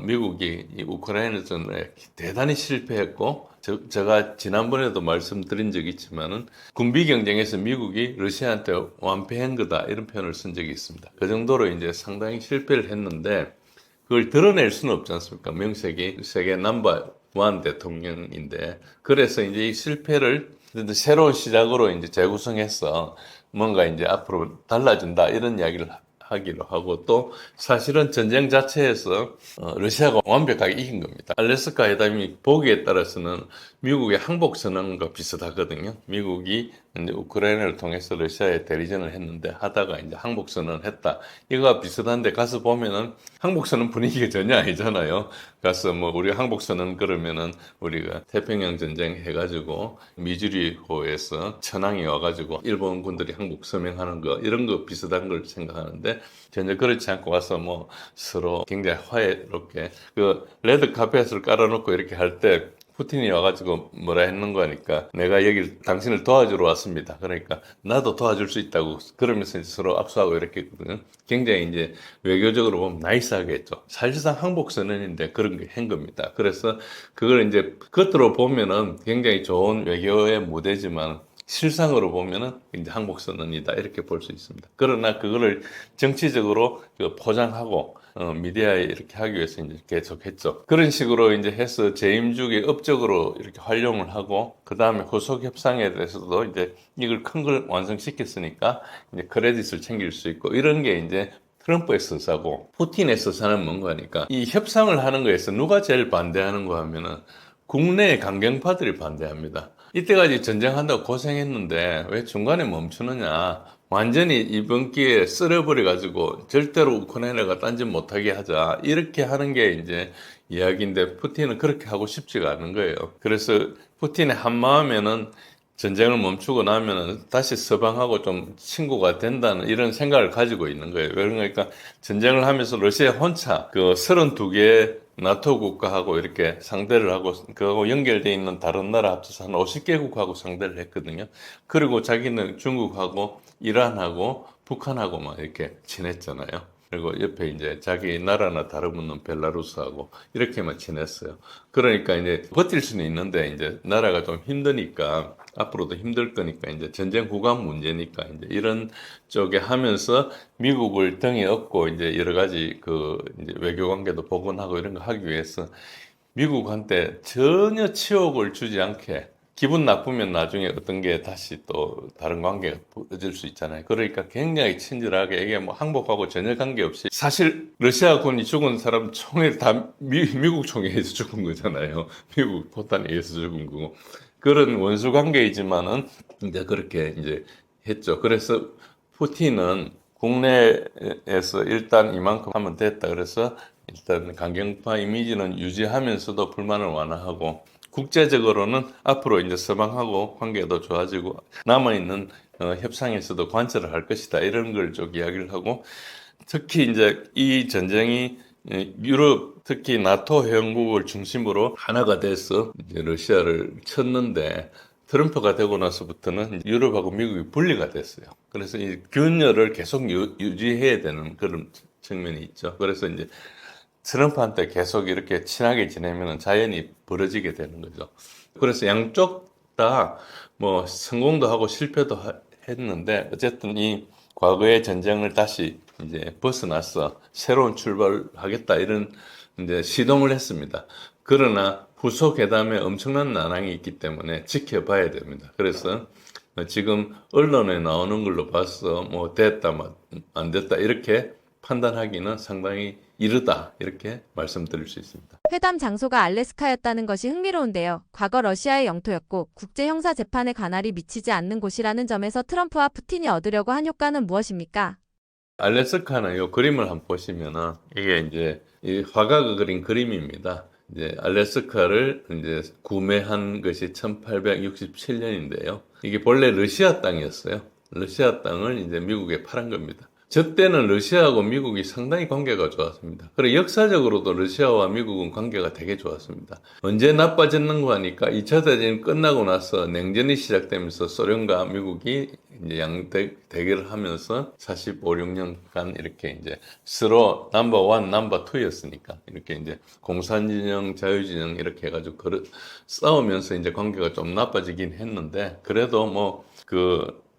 미국이 이 우크라이나전에 대단히 실패했고 제가 지난번에도 말씀드린 적이 있지만은 군비 경쟁에서 미국이 러시아한테 완패한 거다 이런 표현을 쓴 적이 있습니다. 그 정도로 이제 상당히 실패를 했는데 그걸 드러낼 수는 없지 않습니까? 명색이 세계 넘버 원 대통령인데 그래서 이제 이 실패를 새로운 시작으로 이제 재구성해서 뭔가 이제 앞으로 달라진다 이런 이야기를 하기로 하고 또 사실은 전쟁 자체에서 러시아가 완벽하게 이긴 겁니다. 알래스카 회담이 보기에 따라서는 미국의 항복 선언과 비슷하거든요. 미국이 이제 우크라이나를 통해서 러시아에 대리전을 했는데 하다가 이제 항복 선언을 했다. 이거와 비슷한데 가서 보면은 항복 선언 분위기가 전혀 아니잖아요. 가서 뭐 우리 항복 선언 그러면은 우리가 태평양 전쟁 해가지고 미주리호에서 천황이 와가지고 일본 군들이 항복 서명하는 거 이런 거 비슷한 걸 생각하는데 전혀 그렇지 않고 와서 뭐 서로 굉장히 화해롭게 그 레드 카펫을 깔아놓고 이렇게 할 때 푸틴이 와가지고 뭐라 했는 거니까 내가 여기 당신을 도와주러 왔습니다. 그러니까 나도 도와줄 수 있다고 그러면서 서로 압수하고 이렇게 했거든요. 굉장히 이제 외교적으로 보면 나이스하게 했죠. 사실상 항복선언인데 그런 게 한 겁니다. 그래서 그걸 이제 겉으로 보면은 굉장히 좋은 외교의 무대지만 실상으로 보면은 이제 항복선언이다 이렇게 볼 수 있습니다. 그러나 그거를 정치적으로 포장하고 미디어에 이렇게 하기 위해서 이제 계속 했죠. 그런 식으로 이제 해서 재임 주기 업적으로 이렇게 활용을 하고, 그 다음에 후속 협상에 대해서도 이제 이걸 큰 걸 완성시켰으니까 이제 크레딧을 챙길 수 있고, 이런 게 이제 트럼프의 서사고, 푸틴의 서사는 뭔가 하니까, 이 협상을 하는 거에서 누가 제일 반대하는 거 하면은, 국내의 강경파들이 반대합니다. 이때까지 전쟁한다고 고생했는데 왜 중간에 멈추느냐. 완전히 이번 기회에 쓸어버려가지고 절대로 우크라이나가 딴짓 못하게 하자. 이렇게 하는 게 이제 이야기인데 푸틴은 그렇게 하고 싶지가 않은 거예요. 그래서 푸틴의 한마음에는 전쟁을 멈추고 나면은 다시 서방하고 좀 친구가 된다는 이런 생각을 가지고 있는 거예요. 그러니까 전쟁을 하면서 러시아 혼자 그 32개 나토 국가하고 이렇게 상대를 하고 그하고 연결되어 있는 다른 나라 합쳐서 한 50개국하고 상대를 했거든요. 그리고 자기는 중국하고 이란하고 북한하고 막 이렇게 지냈잖아요. 그리고 옆에 이제 자기 나라나 다름없는 벨라루스하고 이렇게만 지냈어요. 그러니까 이제 버틸 수는 있는데 이제 나라가 좀 힘드니까 앞으로도 힘들 거니까 이제 전쟁 후관 문제니까 이제 이런 쪽에 하면서 미국을 등에 업고 이제 여러 가지 그 이제 외교 관계도 복원하고 이런 거 하기 위해서 미국한테 전혀 치욕을 주지 않게 기분 나쁘면 나중에 어떤 게 다시 또 다른 관계가 벌어질 수 있잖아요. 그러니까 굉장히 친절하게 이게 뭐 항복하고 전혀 관계없이 사실 러시아군이 죽은 사람 총에 다 미국 총에 의해서 죽은 거잖아요. 미국 포탄에 의해서 죽은 거고. 그런 원수 관계이지만은 이제 그렇게 이제 했죠. 그래서 푸틴은 국내에서 일단 이만큼 하면 됐다. 그래서 일단 강경파 이미지는 유지하면서도 불만을 완화하고 국제적으로는 앞으로 이제 서방하고 관계도 좋아지고 남아있는 협상에서도 관철을 할 것이다. 이런 걸 좀 이야기를 하고 특히 이제 이 전쟁이 유럽 특히 나토 회원국을 중심으로 하나가 돼서 이제 러시아를 쳤는데 트럼프가 되고 나서부터는 유럽하고 미국이 분리가 됐어요. 그래서 이 균열을 계속 유지해야 되는 그런 측면이 있죠. 그래서 이제 트럼프한테 계속 이렇게 친하게 지내면 자연히 벌어지게 되는 거죠. 그래서 양쪽 다 뭐 성공도 하고 실패도 했는데 어쨌든 이 과거의 전쟁을 다시 이제 벗어나서 새로운 출발을 하겠다 이런 이제 시동을 했습니다. 그러나 후속 회담에 엄청난 난항이 있기 때문에 지켜봐야 됩니다. 그래서 지금 언론에 나오는 걸로 봐서 뭐 됐다, 안 됐다 이렇게 판단하기는 상당히 이르다 이렇게 말씀드릴 수 있습니다. 회담 장소가 알래스카였다는 것이 흥미로운데요. 과거 러시아의 영토였고 국제형사재판의 관할이 미치지 않는 곳이라는 점에서 트럼프와 푸틴이 얻으려고 한 효과는 무엇입니까? 알래스카는 이 그림을 한번 보시면은 이게 이제 이 화가가 그린 그림입니다. 이제 알래스카를 이제 구매한 것이 1867년인데요. 이게 본래 러시아 땅이었어요. 러시아 땅을 이제 미국에 팔은 겁니다. 저 때는 러시아하고 미국이 상당히 관계가 좋았습니다. 그리고 역사적으로도 러시아와 미국은 관계가 되게 좋았습니다. 언제 나빠졌는가 하니까 2차 대전이 끝나고 나서 냉전이 시작되면서 소련과 미국이 이제 대결을 하면서 45, 6년간 이렇게 이제 서로 넘버 1, 넘버 2였으니까 이렇게 이제 공산진영, 자유진영 이렇게 해가지고 싸우면서 이제 관계가 좀 나빠지긴 했는데 그래도 뭐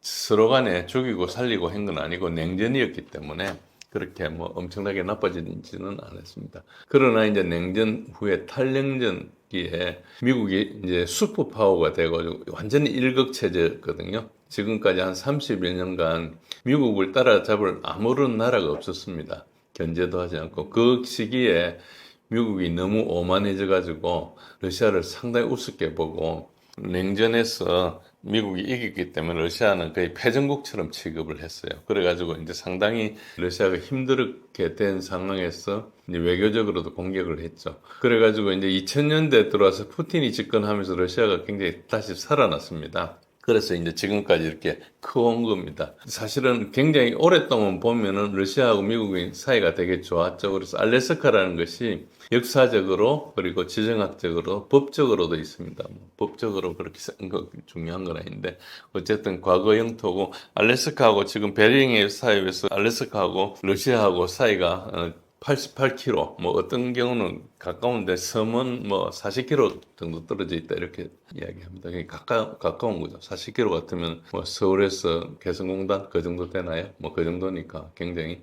서로 간에 죽이고 살리고 한 건 아니고 냉전이었기 때문에 그렇게 뭐 엄청나게 나빠지지는 않았습니다. 그러나 이제 냉전 후에 탈냉전기에 미국이 이제 슈퍼파워가 되고 완전히 일극체제였거든요. 지금까지 한 30여 년간 미국을 따라잡을 아무런 나라가 없었습니다. 견제도 하지 않고 그 시기에 미국이 너무 오만해져 가지고 러시아를 상당히 우습게 보고 냉전에서 미국이 이겼기 때문에 러시아는 거의 패전국처럼 취급을 했어요. 그래가지고 이제 상당히 러시아가 힘들게 된 상황에서 이제 외교적으로도 공격을 했죠. 그래가지고 이제 2000년대 들어와서 푸틴이 집권하면서 러시아가 굉장히 다시 살아났습니다. 그래서 이제 지금까지 이렇게 커온 겁니다. 사실은 굉장히 오랫동안 보면은 러시아하고 미국의 사이가 되게 좋았죠. 그래서 알래스카라는 것이 역사적으로 그리고 지정학적으로 법적으로도 있습니다. 법적으로 그렇게 중요한 건 아닌데 어쨌든 과거 영토고 알래스카하고 지금 베링의 사이에서 알래스카하고 러시아하고 사이가 88km, 뭐 어떤 경우는 가까운데 섬은 뭐 40km 정도 떨어져 있다 이렇게 이야기합니다. 가까운 거죠. 40km 같으면 뭐 서울에서 개성공단 그 정도 되나요? 뭐 그 정도니까 굉장히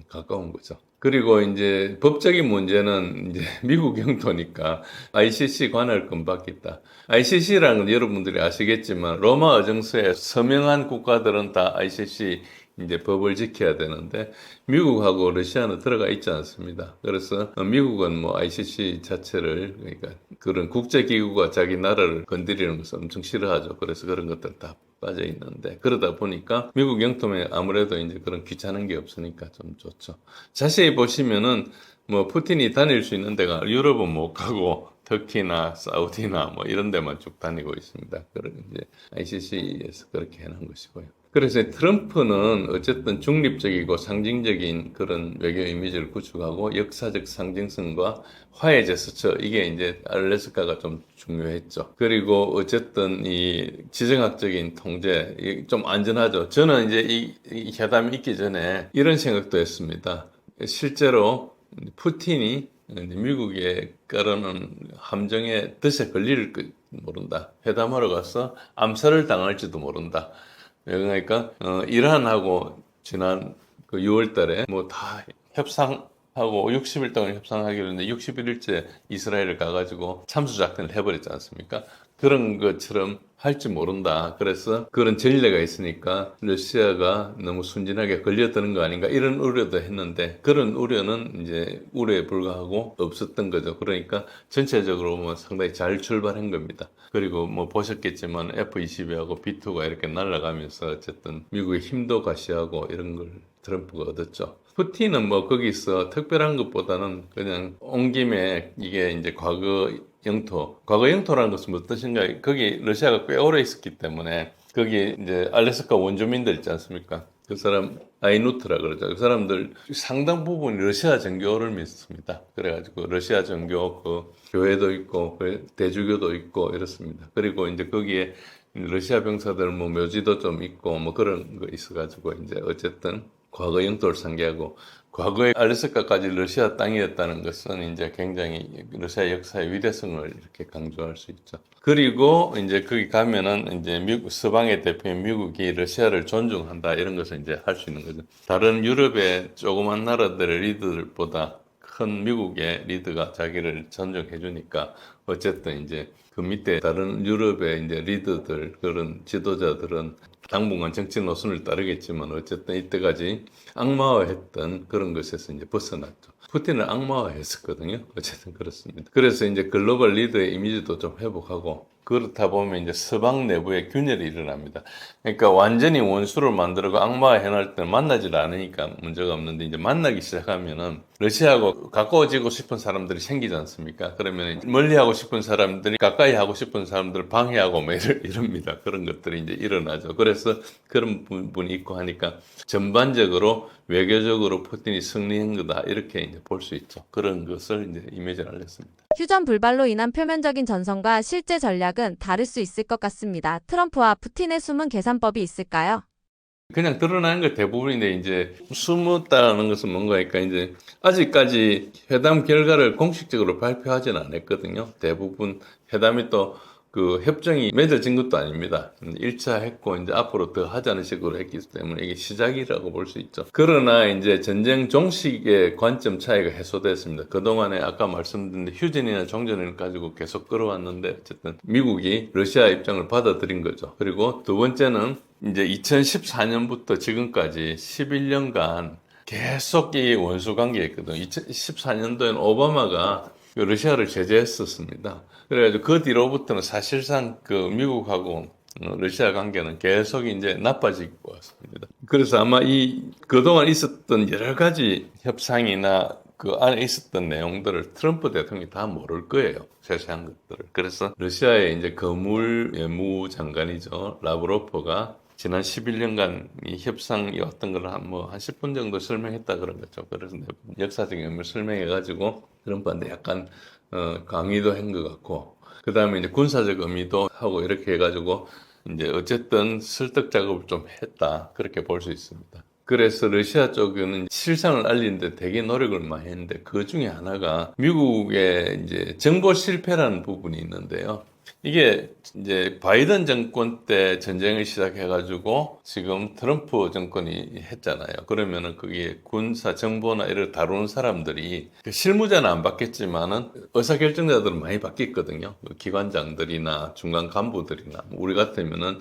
가까운 거죠. 그리고 이제 법적인 문제는 이제 미국 영토니까 ICC 관할권 받겠다. ICC라는 건 여러분들이 아시겠지만 로마 어정서에 서명한 국가들은 다 ICC 이제 법을 지켜야 되는데 미국하고 러시아는 들어가 있지 않습니다. 그래서 미국은 뭐 ICC 자체를 그러니까 그런 국제기구가 자기 나라를 건드리는 것을 엄청 싫어하죠. 그래서 그런 것들 다 빠져 있는데 그러다 보니까 미국 영토에 아무래도 이제 그런 귀찮은 게 없으니까 좀 좋죠. 자세히 보시면은 뭐 푸틴이 다닐 수 있는 데가 유럽은 못 가고 터키나 사우디나 뭐 이런 데만 쭉 다니고 있습니다. 그런 이제 ICC에서 그렇게 해놓은 것이고요. 그래서 트럼프는 어쨌든 중립적이고 상징적인 그런 외교 이미지를 구축하고 역사적 상징성과 화해 제스처 이게 이제 알래스카가 좀 중요했죠. 그리고 어쨌든 이 지정학적인 통제 좀 안전하죠. 저는 이제 이 회담이 있기 전에 이런 생각도 했습니다. 실제로 푸틴이 미국에 깔아놓은 함정에 덫에 걸릴 모른다. 회담하러 가서 암살을 당할지도 모른다. 그러니까 이란하고 지난 그 6월 달에 뭐 다 협상하고 60일 동안 협상하기로 했는데 61일째 이스라엘을 가가지고 참수작전을 해버렸지 않습니까? 그런 것처럼 할지 모른다. 그래서 그런 전례가 있으니까 러시아가 너무 순진하게 걸려드는 거 아닌가 이런 우려도 했는데 그런 우려는 이제 우려에 불과하고 없었던 거죠. 그러니까 전체적으로 뭐 상당히 잘 출발한 겁니다. 그리고 뭐 보셨겠지만 F-22하고 B-2가 이렇게 날아가면서 어쨌든 미국의 힘도 가시하고 이런 걸 트럼프가 얻었죠. 푸틴은 뭐 거기서 특별한 것보다는 그냥 온 김에 이게 이제 과거 영토라는 것은 무슨 뜻인가? 거기 러시아가 꽤 오래 있었기 때문에 거기 이제 알래스카 원주민들 있지 않습니까? 그 사람 아이누트라 그러죠. 그 사람들 상당 부분이 러시아 정교를 믿습니다. 그래가지고 러시아 정교 그 교회도 있고 그 대주교도 있고 이렇습니다. 그리고 이제 거기에 러시아 병사들 뭐 묘지도 좀 있고 뭐 그런 거 있어가지고 이제 어쨌든 과거 영토를 상기하고 과거에 알래스카까지 러시아 땅이었다는 것은 이제 굉장히 러시아 역사의 위대성을 이렇게 강조할 수 있죠. 그리고 이제 거기 가면은 이제 서방의 대표인 미국이 러시아를 존중한다 이런 것을 이제 할 수 있는 거죠. 다른 유럽의 조그만 나라들의 리더들보다 큰 미국의 리더가 자기를 존중해 주니까 어쨌든 이제 그 밑에 다른 유럽의 이제 리더들 그런 지도자들은 당분간 정치 노선을 따르겠지만 어쨌든 이때까지 악마화했던 그런 것에서 이제 벗어났죠. 푸틴을 악마화했었거든요. 어쨌든 그렇습니다. 그래서 이제 글로벌 리더의 이미지도 좀 회복하고 그렇다 보면 이제 서방 내부에 균열이 일어납니다. 그러니까 완전히 원수를 만들고 악마화 해놓을 때는 만나질 않으니까 문제가 없는데 이제 만나기 시작하면은 러시아하고 가까워지고 싶은 사람들이 생기지 않습니까? 그러면 멀리 하고 싶은 사람들이 가까이 하고 싶은 사람들을 방해하고 뭐 이럽니다. 그런 것들이 이제 일어나죠. 그래서 그런 부분이 있고 하니까 전반적으로 외교적으로 푸틴이 승리한 거다 이렇게 이제 볼 수 있죠. 그런 것을 이제 이미지를 알렸습니다. 휴전 불발로 인한 표면적인 전선과 실제 전략은 다를 수 있을 것 같습니다. 트럼프와 푸틴의 숨은 계산법이 있을까요? 그냥 드러나는 게 대부분인데 이제 숨었다는 것은 뭔가니까 이제 아직까지 회담 결과를 공식적으로 발표하지는 않았거든요. 대부분 회담이 또 그 협정이 맺어진 것도 아닙니다. 1차 했고 이제 앞으로 더 하자는 식으로 했기 때문에 이게 시작이라고 볼 수 있죠. 그러나 이제 전쟁 종식의 관점 차이가 해소됐습니다. 그동안에 아까 말씀드린 휴전이나 종전을 가지고 계속 끌어왔는데 어쨌든 미국이 러시아 입장을 받아들인 거죠. 그리고 두 번째는 이제 2014년부터 지금까지 11년간 계속 이 원수 관계였거든요. 2014년도에는 오바마가 러시아를 제재했었습니다. 그래가지고 그 뒤로부터는 사실상 그 미국하고 러시아 관계는 계속 이제 나빠지고 왔습니다. 그래서 아마 이 그동안 있었던 여러 가지 협상이나 그 안에 있었던 내용들을 트럼프 대통령이 다 모를 거예요. 세세한 것들을. 그래서 러시아의 이제 거물 외무 장관이죠. 라브로프가 지난 11년간 이 협상이 어떤 걸 한 10분 정도 설명했다 그런 거죠. 그래서 역사적인 의미를 설명해가지고 트럼프한테 약간 강의도 한 것 같고, 그 다음에 이제 군사적 의미도 하고 이렇게 해가지고 이제 어쨌든 설득 작업을 좀 했다. 그렇게 볼 수 있습니다. 그래서 러시아 쪽은 실상을 알리는데 되게 노력을 많이 했는데 그 중에 하나가 미국의 이제 정보 실패라는 부분이 있는데요. 이게 이제 바이든 정권 때 전쟁을 시작해가지고 지금 트럼프 정권이 했잖아요. 그러면은 그게 군사 정보나 이를 다루는 사람들이 실무자는 안 바뀌었지만은 의사결정자들은 많이 바뀌었거든요. 기관장들이나 중간 간부들이나 우리 같으면은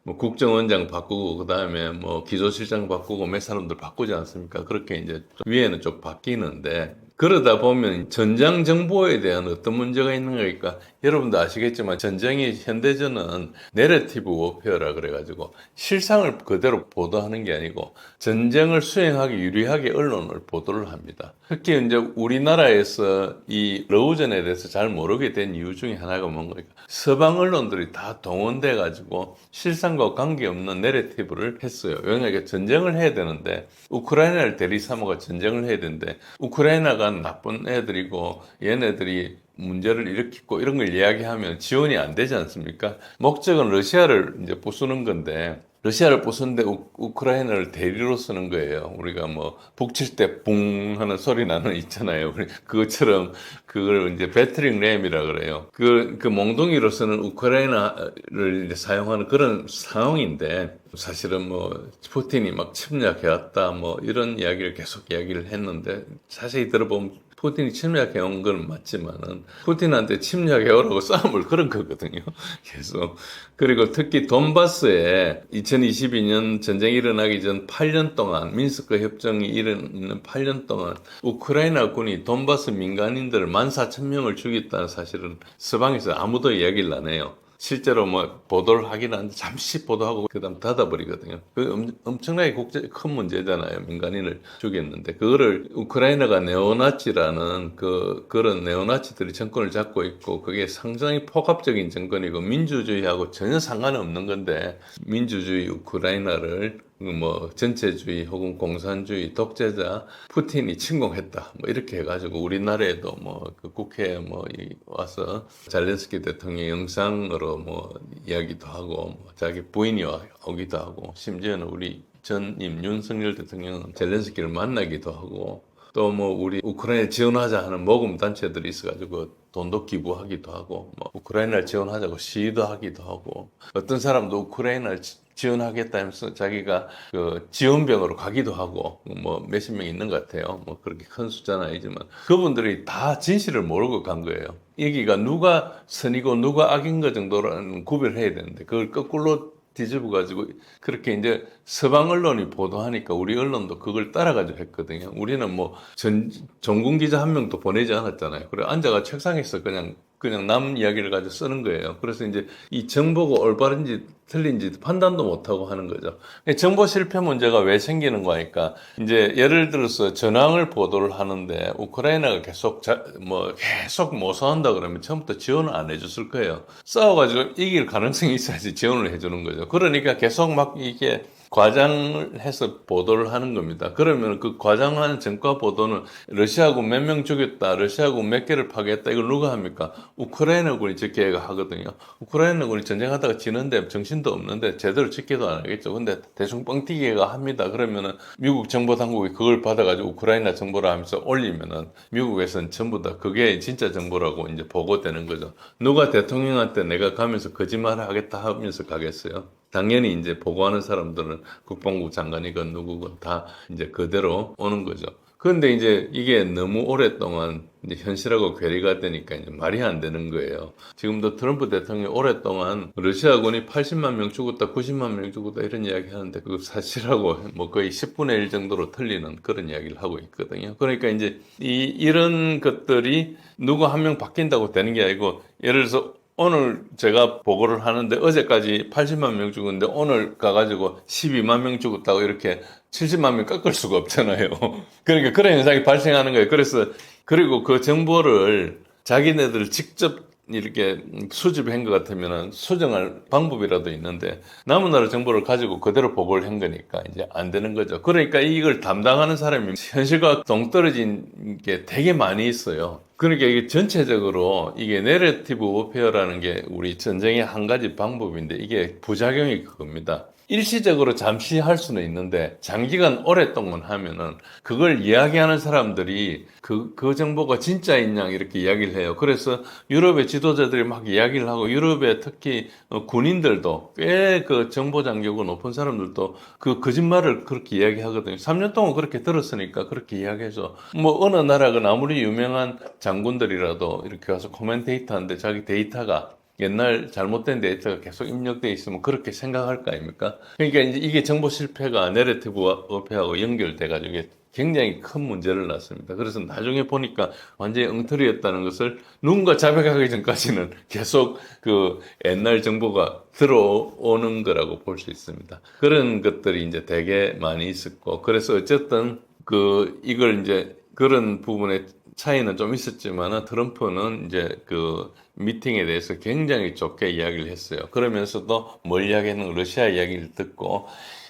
뭐 국정원장 바꾸고 그다음에 뭐 기조실장 바꾸고 몇 사람들 바꾸지 않습니까? 그렇게 이제 좀 위에는 좀 바뀌는데 그러다 보면 전장 정보에 대한 어떤 문제가 있는 거니까 여러분도 아시겠지만 전쟁이 현대전은 내러티브 워페어라 그래가지고 실상을 그대로 보도하는 게 아니고 전쟁을 수행하기 유리하게 언론을 보도를 합니다. 특히 이제 우리나라에서 이 러우전에 대해서 잘 모르게 된 이유 중에 하나가 뭔가 서방 언론들이 다 동원돼 가지고 실상과 관계없는 내러티브를 했어요. 왜냐하면 전쟁을 해야 되는데 우크라이나를 대리 삼아가 전쟁을 해야 되는데 우크라이나가 나쁜 애들이고 얘네들이 문제를 일으키고 이런 걸 이야기하면 지원이 안 되지 않습니까? 목적은 러시아를 이제 부수는 건데 러시아를 부수는데 우크라이나를 대리로 쓰는 거예요. 우리가 뭐 북칠 때 붕 하는 소리 나는 있잖아요. 그것처럼 그걸 이제 배터링 램이라 그래요. 그 몽둥이로서는 우크라이나를 이제 사용하는 그런 상황인데 사실은 뭐 푸틴이 막 침략해왔다 뭐 이런 이야기를 계속 이야기를 했는데 자세히 들어보면 푸틴이 침략해온 건 맞지만은 푸틴한테 침략해오라고 싸움을 걸은 거거든요. 계속. 그리고 특히 돈바스에 2022년 전쟁이 일어나기 전 8년 동안 민스크 협정이 일어나는 8년 동안 우크라이나 군이 돈바스 민간인들 14,000명을 죽였다는 사실은 서방에서 아무도 이야기를 안 해요. 실제로 뭐 보도를 하긴 하는데 잠시 보도하고 그다음 닫아버리거든요. 그 엄청나게 큰 문제잖아요. 민간인을 죽였는데 그거를 우크라이나가 네오나치라는 그런 네오나치들이 정권을 잡고 있고 그게 상당히 폭압적인 정권이고 민주주의하고 전혀 상관없는 건데 민주주의 우크라이나를 뭐 전체주의 혹은 공산주의 독재자 푸틴이 침공했다 뭐 이렇게 해가지고 우리나라에도 뭐 그 국회에 뭐 와서 잘렌스키 대통령 영상으로 뭐 이야기도 하고 뭐 자기 부인이 오기도 하고 심지어는 우리 전임 윤석열 대통령은 젤렌스키를 만나기도 하고 또 뭐 우리 우크라이나 지원하자 하는 모금 단체들이 있어가지고 돈도 기부하기도 하고 뭐 우크라이나를 지원하자고 시위도 하기도 하고 어떤 사람도 우크라이나를 지원하겠다면서 자기가 그 지원병으로 가기도 하고 뭐 몇십 명 있는 것 같아요. 뭐 그렇게 큰 숫자는 아니지만 그분들이 다 진실을 모르고 간 거예요. 여기가 누가 선이고 누가 악인 거 정도라는 구별을 해야 되는데 그걸 거꾸로 뒤집어 가지고 그렇게 이제 서방 언론이 보도하니까 우리 언론도 그걸 따라가지고 했거든요. 우리는 뭐 전군 기자 한 명도 보내지 않았잖아요. 그래 앉아가 책상에서 그냥 그냥 남 이야기를 가지고 쓰는 거예요. 그래서 이제 이 정보가 올바른지 틀린지 판단도 못하고 하는 거죠. 정보 실패 문제가 왜 생기는 거니까 이제 예를 들어서 전황을 보도를 하는데 우크라이나가 계속 모사한다 그러면 처음부터 지원을 안 해줬을 거예요. 싸워가지고 이길 가능성이 있어야지 지원을 해주는 거죠. 그러니까 계속 막 이게 과장을 해서 보도를 하는 겁니다. 그러면 그 과장한 전과 보도는 러시아군 몇 명 죽였다, 러시아군 몇 개를 파괴했다, 이걸 누가 합니까? 우크라이나군이 적게 하거든요. 우크라이나군이 전쟁하다가 지는데 정신도 없는데 제대로 짓기도 안 하겠죠. 근데 대충 뻥튀기가 합니다. 그러면은 미국 정보 당국이 그걸 받아가지고 우크라이나 정보라 하면서 올리면은 미국에서는 전부 다 그게 진짜 정보라고 이제 보고되는 거죠. 누가 대통령한테 내가 가면서 거짓말을 하겠다 하면서 가겠어요? 당연히 이제 보고하는 사람들은 국방부 장관이건 누구건 다 이제 그대로 오는 거죠. 그런데 이제 이게 너무 오랫동안 이제 현실하고 괴리가 되니까 이제 말이 안 되는 거예요. 지금도 트럼프 대통령이 오랫동안 러시아군이 80만 명 죽었다, 90만 명 죽었다 이런 이야기 하는데 그거 사실하고 뭐 거의 10분의 1 정도로 틀리는 그런 이야기를 하고 있거든요. 그러니까 이제 이런 것들이 누구 한 명 바뀐다고 되는 게 아니고 예를 들어서 오늘 제가 보고를 하는데 어제까지 80만 명 죽었는데 오늘 가가지고 12만 명 죽었다고 이렇게 70만 명 깎을 수가 없잖아요. 그러니까 그런 현상이 발생하는 거예요. 그리고 그 정보를 자기네들 직접 이렇게 수집한 것 같으면 수정할 방법이라도 있는데 남은 나라 정보를 가지고 그대로 보고를 한 거니까 이제 안 되는 거죠. 그러니까 이걸 담당하는 사람이 현실과 동떨어진 게 되게 많이 있어요. 그러니까 이게 전체적으로 이게 내러티브 워페어라는 게 우리 전쟁의 한 가지 방법인데 이게 부작용이 그겁니다. 일시적으로 잠시 할 수는 있는데 장기간 오랫동안 하면은 그걸 이야기하는 사람들이 그 정보가 진짜인 양 이렇게 이야기를 해요. 그래서 유럽의 지도자들이 막 이야기를 하고 유럽의 특히 군인들도 꽤 그 정보 장교가 높은 사람들도 그 거짓말을 그렇게 이야기하거든요. 3년 동안 그렇게 들었으니까 그렇게 이야기해서 뭐 어느 나라가 아무리 유명한 장군들이라도 이렇게 와서 코멘테이터 하는데 자기 데이터가 옛날 잘못된 데이터가 계속 입력되어 있으면 그렇게 생각할 거 아닙니까? 그러니까 이제 이게 정보 실패가 내러티브 워페어하고 연결돼가지고 이게 굉장히 큰 문제를 낳습니다. 그래서 나중에 보니까 완전히 엉터리였다는 것을 누군가 자백하기 전까지는 계속 그 옛날 정보가 들어오는 거라고 볼 수 있습니다. 그런 것들이 이제 되게 많이 있었고, 그래서 어쨌든 이걸 이제 그런 부분에 차이는 좀 있었지만 트럼프는 이제 그 미팅에 대해서 굉장히 좋게 이야기를 했어요. 그러면서도 뭘 이야기하는 러시아 이야기를 듣고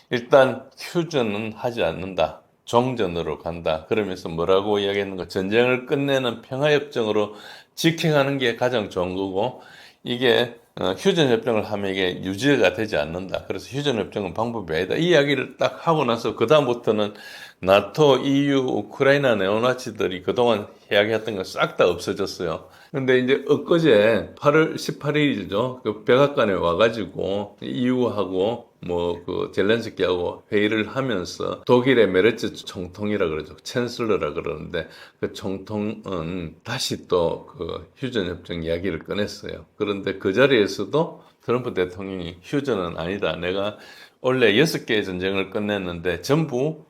일단 휴전은 하지 않는다. 종전으로 간다. 그러면서 뭐라고 이야기했는가? 전쟁을 끝내는 평화협정으로 지켜가는 게 가장 좋은 거고 이게 휴전협정을 하면 이게 유지가 되지 않는다. 그래서 휴전협정은 방법이 아니다. 이 이야기를 딱 하고 나서 그다음부터는 나토, EU, 우크라이나 네오나치들이 그동안 이야기했던 거 싹 다 없어졌어요. 근데 이제 엊그제 8월 18일이죠. 그 백악관에 와가지고 EU하고 그 젤렌스키하고 회의를 하면서 독일의 메르츠 총통이라 그러죠. 챈슬러라 그러는데 그 총통은 다시 또 그 휴전협정 이야기를 꺼냈어요. 그런데 그 자리에서도 트럼프 대통령이 휴전은 아니다. 내가 원래 6개의 전쟁을 끝냈는데 전부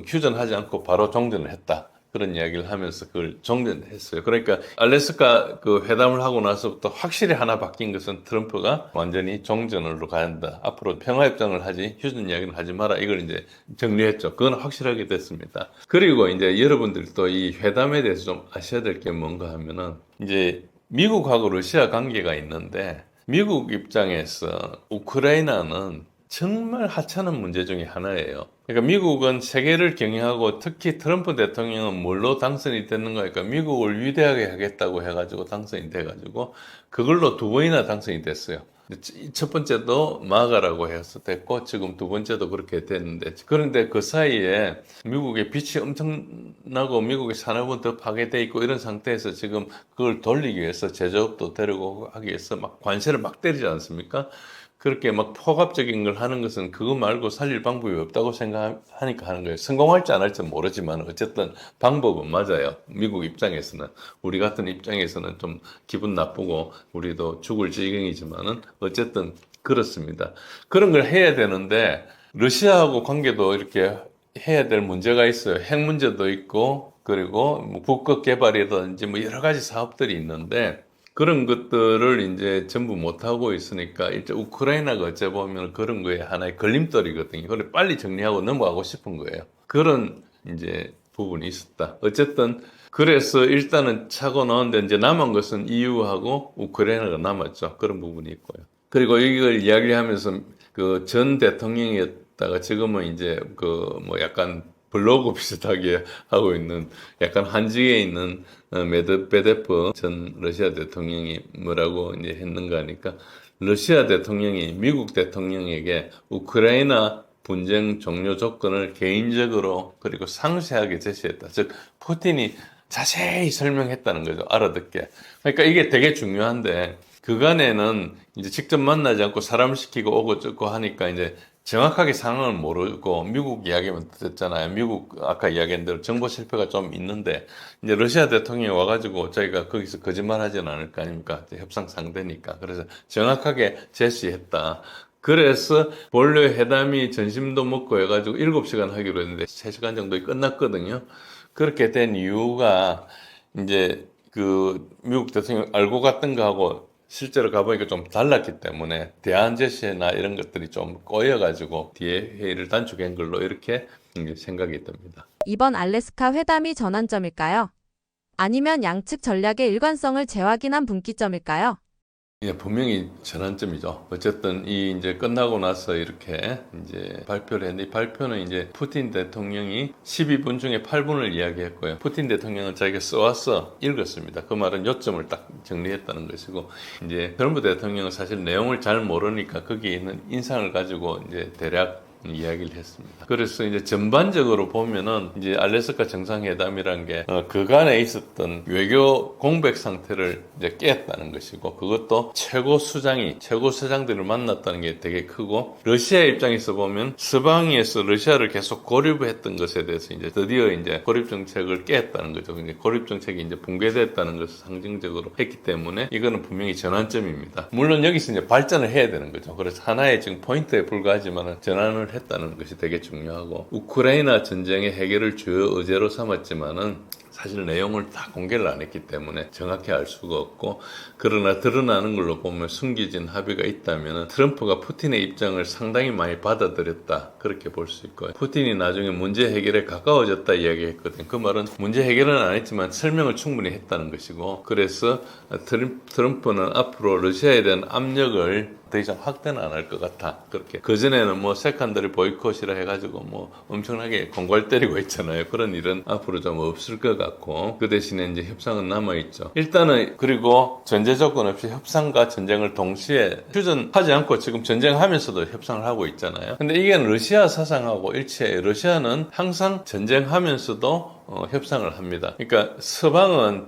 휴전하지 않고 바로 종전을 했다. 그런 이야기를 하면서 그걸 종전했어요. 그러니까 알래스카 그 회담을 하고 나서부터 확실히 하나 바뀐 것은 트럼프가 완전히 종전으로 간다. 앞으로 평화협정을 하지 휴전 이야기는 하지 마라. 이걸 이제 정리했죠. 그건 확실하게 됐습니다. 그리고 이제 여러분들도 이 회담에 대해서 좀 아셔야 될 게 뭔가 하면은 이제 미국하고 러시아 관계가 있는데 미국 입장에서 우크라이나는 정말 하찮은 문제 중에 하나예요. 그러니까 미국은 세계를 경영하고 특히 트럼프 대통령은 뭘로 당선이 됐는가 하니까 미국을 위대하게 하겠다고 해가지고 당선이 돼가지고 그걸로 2번이나 당선이 됐어요. 첫 번째도 마가라고 해서 됐고 지금 2번째도 그렇게 됐는데 그런데 그 사이에 미국의 빚이 엄청나고 미국의 산업은 더 파괴돼 있고 이런 상태에서 지금 그걸 돌리기 위해서 제조업도 데리고 하기 위해서 막 관세를 막 때리지 않습니까? 그렇게 막 포괄적인 걸 하는 것은 그거 말고 살릴 방법이 없다고 생각하니까 하는 거예요. 성공할지 안 할지 모르지만 어쨌든 방법은 맞아요. 미국 입장에서는. 우리 같은 입장에서는 좀 기분 나쁘고 우리도 죽을 지경이지만은 어쨌든 그렇습니다. 그런 걸 해야 되는데 러시아하고 관계도 이렇게 해야 될 문제가 있어요. 핵 문제도 있고 그리고 뭐 북극 개발이라든지 뭐 여러 가지 사업들이 있는데 그런 것들을 이제 전부 못하고 있으니까 이제 우크라이나가 어째 보면 그런 거에 하나의 걸림돌이거든요. 그걸 빨리 정리하고 넘어가고 싶은 거예요. 그런 이제 부분이 있었다. 어쨌든 그래서 일단은 차고 나오는데 이제 남은 것은 EU하고 우크라이나가 남았죠. 그런 부분이 있고요. 그리고 이걸 이야기하면서 그 전 대통령이었다가 지금은 이제 그 뭐 약간 블로그 비슷하게 하고 있는 약간 한직에 있는 메드베데프 전 러시아 대통령이 뭐라고 이제 했는가 하니까 러시아 대통령이 미국 대통령에게 우크라이나 분쟁 종료 조건을 개인적으로 그리고 상세하게 제시했다. 즉 푸틴이 자세히 설명했다는 거죠. 알아듣게. 그러니까 이게 되게 중요한데 그간에는 이제 직접 만나지 않고 사람 시키고 오고 저고 하니까 이제 정확하게 상황을 모르고 미국 이야기만 듣잖아요. 미국 아까 이야기한 대로 정보 실패가 좀 있는데 이제 러시아 대통령이 와가지고 저희가 거기서 거짓말하지는 않을 거 아닙니까? 협상 상대니까. 그래서 정확하게 제시했다. 그래서 본래 회담이 전심도 먹고 해가지고 7시간 하기로 했는데 3시간 정도에 끝났거든요. 그렇게 된 이유가 이제 그 미국 대통령 알고 갔던 거하고 실제로 가보니까 좀 달랐기 때문에 대안 제시나 이런 것들이 좀 꼬여가지고 뒤에 회의를 단축한 걸로 이렇게 생각이 듭니다. 이번 알래스카 회담이 전환점일까요? 아니면 양측 전략의 일관성을 재확인한 분기점일까요? 예, 분명히 전환점이죠. 어쨌든 이 이제 끝나고 나서 이렇게 이제 발표를 했는데 이 발표는 이제 푸틴 대통령이 12분 중에 8분을 이야기했고요. 푸틴 대통령은 자기가 써와서 읽었습니다. 그 말은 요점을 딱 정리했다는 것이고 이제 트럼프 대통령은 사실 내용을 잘 모르니까 거기에 있는 인상을 가지고 이제 대략 이야기를 했습니다. 그래서 이제 전반적으로 보면은 이제 알래스카 정상회담이란 게 그간에 있었던 외교 공백 상태를 이제 깼다는 것이고 그것도 최고 수장들을 만났다는 게 되게 크고 러시아 입장에서 보면 서방에서 러시아를 계속 고립했던 것에 대해서 이제 드디어 이제 고립 정책을 깼다는 거죠. 이제 고립 정책이 이제 붕괴됐다는 것을 상징적으로 했기 때문에 이거는 분명히 전환점입니다. 물론 여기서 이제 발전을 해야 되는 거죠. 그래서 하나의 지금 포인트에 불과하지만은 전환을 했다는 것이 되게 중요하고 우크라이나 전쟁의 해결을 주요 의제로 삼았지만은 사실 내용을 다 공개를 안 했기 때문에 정확히 알 수가 없고 그러나 드러나는 걸로 보면 숨겨진 합의가 있다면 트럼프가 푸틴의 입장을 상당히 많이 받아들였다 그렇게 볼 수 있고요. 푸틴이 나중에 문제 해결에 가까워졌다 이야기했거든요. 그 말은 문제 해결은 안 했지만 설명을 충분히 했다는 것이고 그래서 트럼프는 앞으로 러시아에 대한 압력을 더 이상 확대는 안 할 것 같아. 그렇게. 그전에는 뭐 세컨더리 보이콧이라 해가지고 뭐 엄청나게 공갈 때리고 있잖아요. 그런 일은 앞으로 좀 없을 것 같고 그 대신에 이제 협상은 남아있죠. 일단은 그리고 전제 조건 없이 협상과 전쟁을 동시에 휴전하지 않고 지금 전쟁하면서도 협상을 하고 있잖아요. 근데 이게 러시아 사상하고 일치해요. 러시아는 항상 전쟁하면서도 협상을 합니다. 그러니까 서방은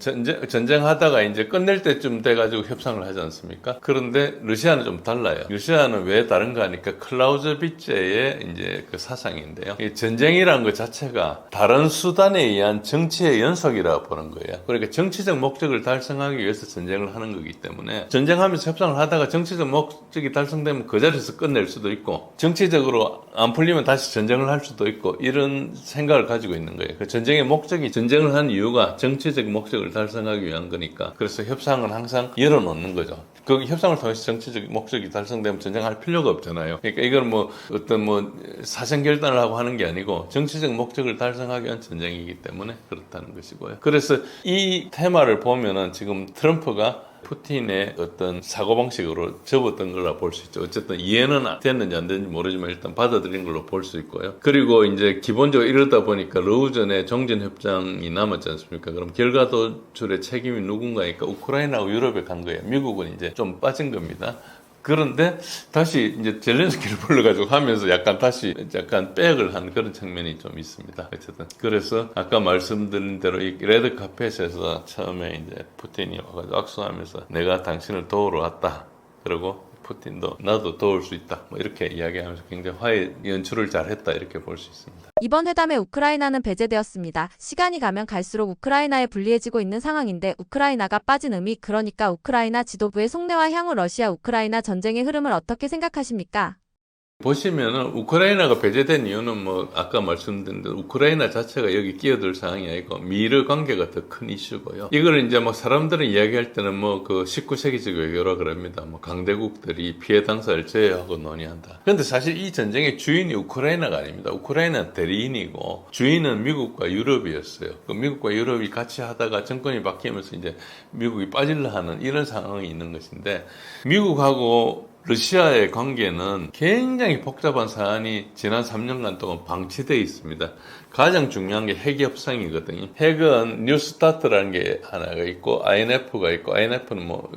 전쟁하다가 이제 끝낼 때쯤 돼가지고 협상을 하지 않습니까? 그런데 러시아는 좀 달라요. 러시아는 왜 다른가 하니까 클라우즈비체의 이제 그 사상인데요. 이 전쟁이라는 것 자체가 다른 수단에 의한 정치의 연속이라고 보는 거예요. 그러니까 정치적 목적을 달성하기 위해서 전쟁을 하는 거기 때문에 전쟁하면서 협상을 하다가 정치적 목적이 달성되면 그 자리에서 끝낼 수도 있고 정치적으로 안 풀리면 다시 전쟁을 할 수도 있고 이런 생각을 가지고 있는 거예요. 그 전쟁의 목적이 전쟁을 한 이유가 정치적 목적을 달성하기 위한 거니까 그래서 협상은 항상 열어놓는 거죠. 그 협상을 통해서 정치적 목적이 달성되면 전쟁할 필요가 없잖아요. 그러니까 이건 뭐 어떤 뭐 사생 결단을 하고 하는 게 아니고 정치적 목적을 달성하기 위한 전쟁이기 때문에 그렇다는 것이고요. 그래서 이 테마를 보면은 지금 트럼프가 푸틴의 어떤 사고방식으로 접었던 걸로 볼 수 있죠. 어쨌든 이해는 됐는지 안 됐는지 모르지만 일단 받아들인 걸로 볼 수 있고요. 그리고 이제 기본적으로 이러다 보니까 러우전의 정전협정이 남았지 않습니까? 그럼 결과 도출의 책임이 누군가니까 우크라이나하고 유럽에 간 거예요. 미국은 이제 좀 빠진 겁니다. 그런데 다시 이제 젤렌스키를 불러가지고 하면서 약간 다시 약간 백을 한 그런 측면이 좀 있습니다. 어쨌든 그래서 아까 말씀드린 대로 이 레드 카펫에서 처음에 이제 푸틴이 와가지고 악수하면서 내가 당신을 도우러 왔다. 그리고 푸틴도 나도 도울 수 있다. 뭐 이렇게 이야기하면서 굉장히 화해 연출을 잘했다 이렇게 볼 수 있습니다. 이번 회담에 우크라이나는 배제되었습니다. 시간이 가면 갈수록 우크라이나에 불리해지고 있는 상황인데 우크라이나가 빠진 의미 그러니까 우크라이나 지도부의 속내와 향후 러시아 우크라이나 전쟁의 흐름을 어떻게 생각하십니까? 보시면은 우크라이나가 배제된 이유는 뭐 아까 말씀드린 대로 우크라이나 자체가 여기 끼어들 상황이 아니고 미르 관계가 더 큰 이슈고요. 이걸 이제 뭐 사람들은 이야기할 때는 뭐 그 19세기적 외교라 그럽니다. 뭐 강대국들이 피해 당사를 제어하고 논의한다. 그런데 사실 이 전쟁의 주인이 우크라이나가 아닙니다. 우크라이나 대리인이고 주인은 미국과 유럽이었어요. 그 미국과 유럽이 같이 하다가 정권이 바뀌면서 이제 미국이 빠질라 하는 이런 상황이 있는 것인데 미국하고 러시아의 관계는 굉장히 복잡한 사안이 지난 3년간 동안 방치되어 있습니다. 가장 중요한 게 핵 협상이거든요. 핵은 뉴스타트라는 게 하나가 있고 INF가 있고 INF는 뭐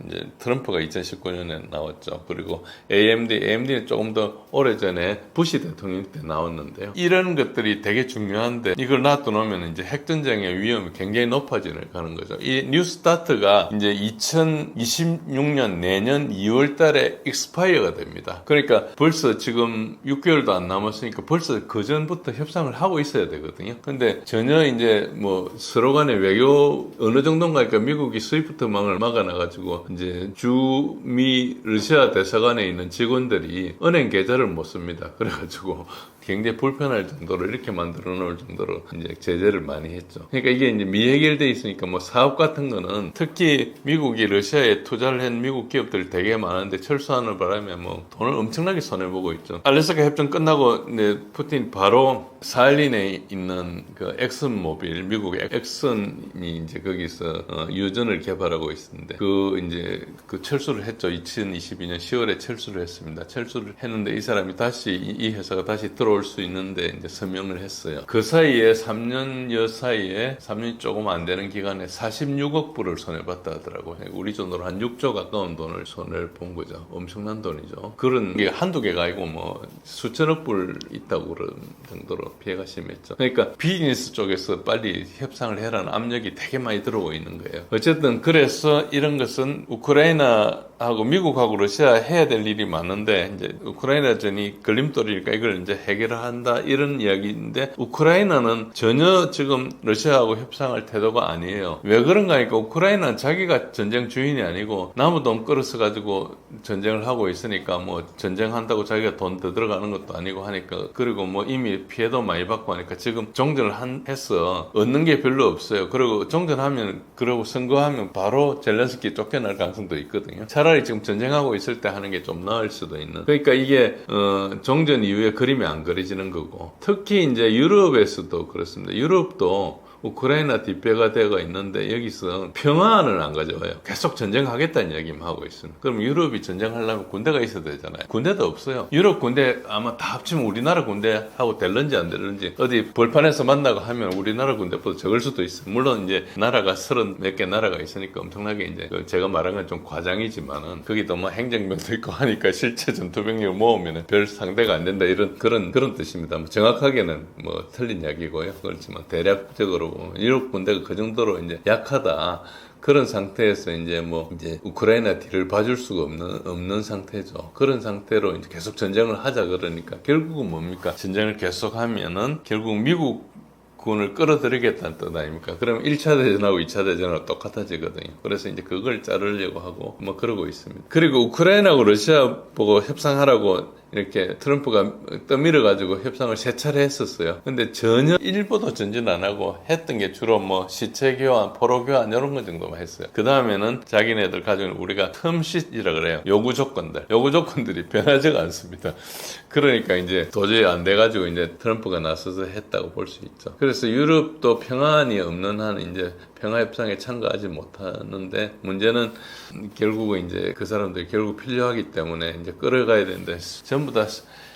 이제 트럼프가 2019년에 나왔죠. 그리고 AMD는 조금 더 오래전에 부시 대통령 때 나왔는데요. 이런 것들이 되게 중요한데 이걸 놔두면 이제 핵 전쟁의 위험이 굉장히 높아지는 가는 거죠. 이 뉴스타트가 이제 2026년 내년 2월 달에 익스파이어가 됩니다. 그러니까 벌써 지금 6개월도 안 남았으니까 벌써 그 전부터 협상을 하고 있어야 되거든요. 근데 전혀 이제 뭐 서로 간의 외교 어느 정도인가 미국이 스위프트망을 막아놔가지고 이제 주미 러시아 대사관에 있는 직원들이 은행 계좌를 못 씁니다. 그래가지고 굉장히 불편할 정도로 이렇게 만들어 놓을 정도로 이제 제재를 많이 했죠. 그러니까 이게 이제 미해결돼 있으니까 뭐 사업 같은 거는 특히 미국이 러시아에 투자를 한 미국 기업들 되게 많은데 철수하는 바람에 뭐 돈을 엄청나게 손해보고 있죠. 알래스카 협정 끝나고 이제 푸틴 바로 사할린에 있는 그 엑슨모빌 미국의 엑슨이 이제 거기서 유전을 개발하고 있었는데 그 철수를 했죠. 2022년 10월에 철수를 했습니다. 철수를 했는데 이 사람이 다시 이 회사가 다시 들어올 수 있는데 이제 서명을 했어요. 그 사이에 3년여 사이에 3년이 조금 안 되는 기간에 46억 불을 손해봤다 하더라고요. 우리 돈으로 한 6조 가까운 돈을 손해를 본 거죠. 엄청난 돈이죠. 그런 게 한두 개가 아니고 뭐 수천억 불 있다고 그런 정도로 피해가 심했죠. 그러니까 비즈니스 쪽에서 빨리 협상을 해라는 압력이 되게 많이 들어오고 있는 거예요. 어쨌든 그래서 이런 것은 우크라이나하고 미국하고 러시아 해야 될 일이 많은데 이제 우크라이나전이 걸림돌이니까 이걸 이제 해결을 한다 이런 이야기인데 우크라이나는 전혀 지금 러시아하고 협상할 태도가 아니에요. 왜 그런가 하니까 우크라이나는 자기가 전쟁 주인이 아니고 나무 돈 끌어서 가지고 전쟁을 하고 있으니까 뭐 전쟁한다고 자기가 돈 더 들어가는 것도 아니고 하니까 그리고 뭐 이미 피해도 많이 받고 하니까 지금 정전을 해서 얻는 게 별로 없어요. 그리고 정전하면 그러고 선거하면 바로 젤렌스키 쫓겨날 가능성도 있거든요. 차라리 지금 전쟁하고 있을 때 하는 게 좀 나을 수도 있는. 그러니까 이게 정전 이후에 그림이 안 그려지는 거고 특히 이제 유럽에서도 그렇습니다. 유럽도 우크라이나 뒷배가 되어 있는데 여기서 평화를 안 가져와요. 계속 전쟁하겠다는 이야기만 하고 있습니다. 그럼 유럽이 전쟁하려면 군대가 있어야 되잖아요. 군대도 없어요. 유럽 군대 아마 다 합치면 우리나라 군대하고 될런지 안 될런지 어디 벌판에서 만나고 하면 우리나라 군대보다 적을 수도 있어요. 물론 이제 나라가 30 몇 개 나라가 있으니까 엄청나게 이제 제가 말한 건 좀 과장이지만은 거기도 뭐 행정병도 있고 하니까 실제 전투병력을 모으면 별 상대가 안 된다 이런 그런 뜻입니다. 뭐 정확하게는 뭐 틀린 이야기고요. 그렇지만 대략적으로 유럽 군대가 그 정도로 이제 약하다. 그런 상태에서 이제 우크라이나 뒤를 봐줄 수가 없는 상태죠. 그런 상태로 이제 계속 전쟁을 하자 그러니까 결국은 뭡니까? 전쟁을 계속하면은 결국 미국 군을 끌어들이겠다는 뜻 아닙니까? 그러면 1차 대전하고 2차 대전하고 똑같아지거든요. 그래서 이제 그걸 자르려고 하고 뭐 그러고 있습니다. 그리고 우크라이나하고 러시아 보고 협상하라고 이렇게 트럼프가 떠밀어가지고 협상을 3차례 했었어요. 근데 전혀 일보도 전진 안 하고 했던 게 주로 뭐 시체 교환, 포로 교환 이런 거 정도만 했어요. 그 다음에는 자기네들 가지고 우리가 텀시이라 그래요. 요구 조건들이 변하지가 않습니다. 그러니까 이제 도저히 안 돼가지고 이제 트럼프가 나서서 했다고 볼 수 있죠. 그래서 유럽도 평안이 없는 한 이제 평화협상에 참가하지 못하는데 문제는 결국은 이제 그 사람들이 결국 필요하기 때문에 이제 끌어가야 되는데 전부 다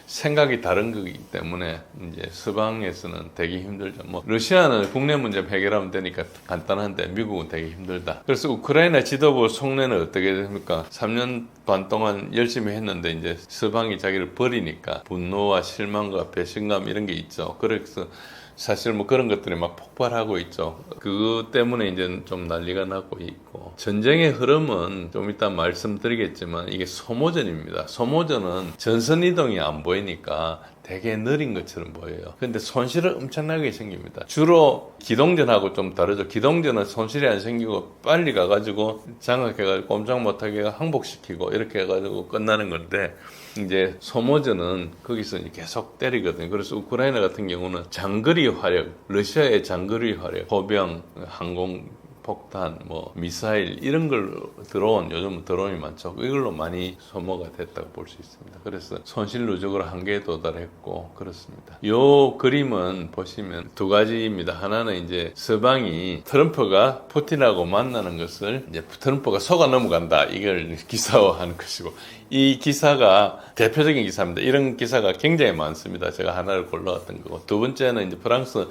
생각이 다른 거기 때문에 이제 서방에서는 되게 힘들죠. 뭐 러시아는 국내 문제 해결하면 되니까 간단한데 미국은 되게 힘들다. 그래서 우크라이나 지도부 속내는 어떻게 됩니까? 3년 반 동안 열심히 했는데 이제 서방이 자기를 버리니까 분노와 실망과 배신감 이런 게 있죠. 그래서 사실 뭐 그런 것들이 막 폭발하고 있죠. 그것 때문에 이제 좀 난리가 나고 있고 전쟁의 흐름은 좀 이따 말씀드리겠지만 이게 소모전입니다. 소모전은 전선 이동이 안 보이니까 되게 느린 것처럼 보여요. 근데 손실은 엄청나게 생깁니다. 주로 기동전하고 좀 다르죠. 기동전은 손실이 안 생기고 빨리 가가지고 장악해가지고 꼼짝 못하게 항복시키고 이렇게 해가지고 끝나는 건데, 이제 소모전은 거기서 이제 계속 때리거든요. 그래서 우크라이나 같은 경우는 장거리 화력, 러시아의 장거리 화력, 포병, 항공 폭탄, 뭐 미사일 이런 걸 요즘 드론이 많죠. 이걸로 많이 소모가 됐다고 볼 수 있습니다. 그래서 손실 누적으로 한계에 도달했고 그렇습니다. 요 그림은 보시면 두 가지입니다. 하나는 이제 서방이 트럼프가 푸틴하고 만나는 것을 이제 트럼프가 속아 넘어간다, 이걸 기사화하는 것이고, 이 기사가 대표적인 기사입니다. 이런 기사가 굉장히 많습니다. 제가 하나를 골라왔던 거고, 두 번째는 이제 프랑스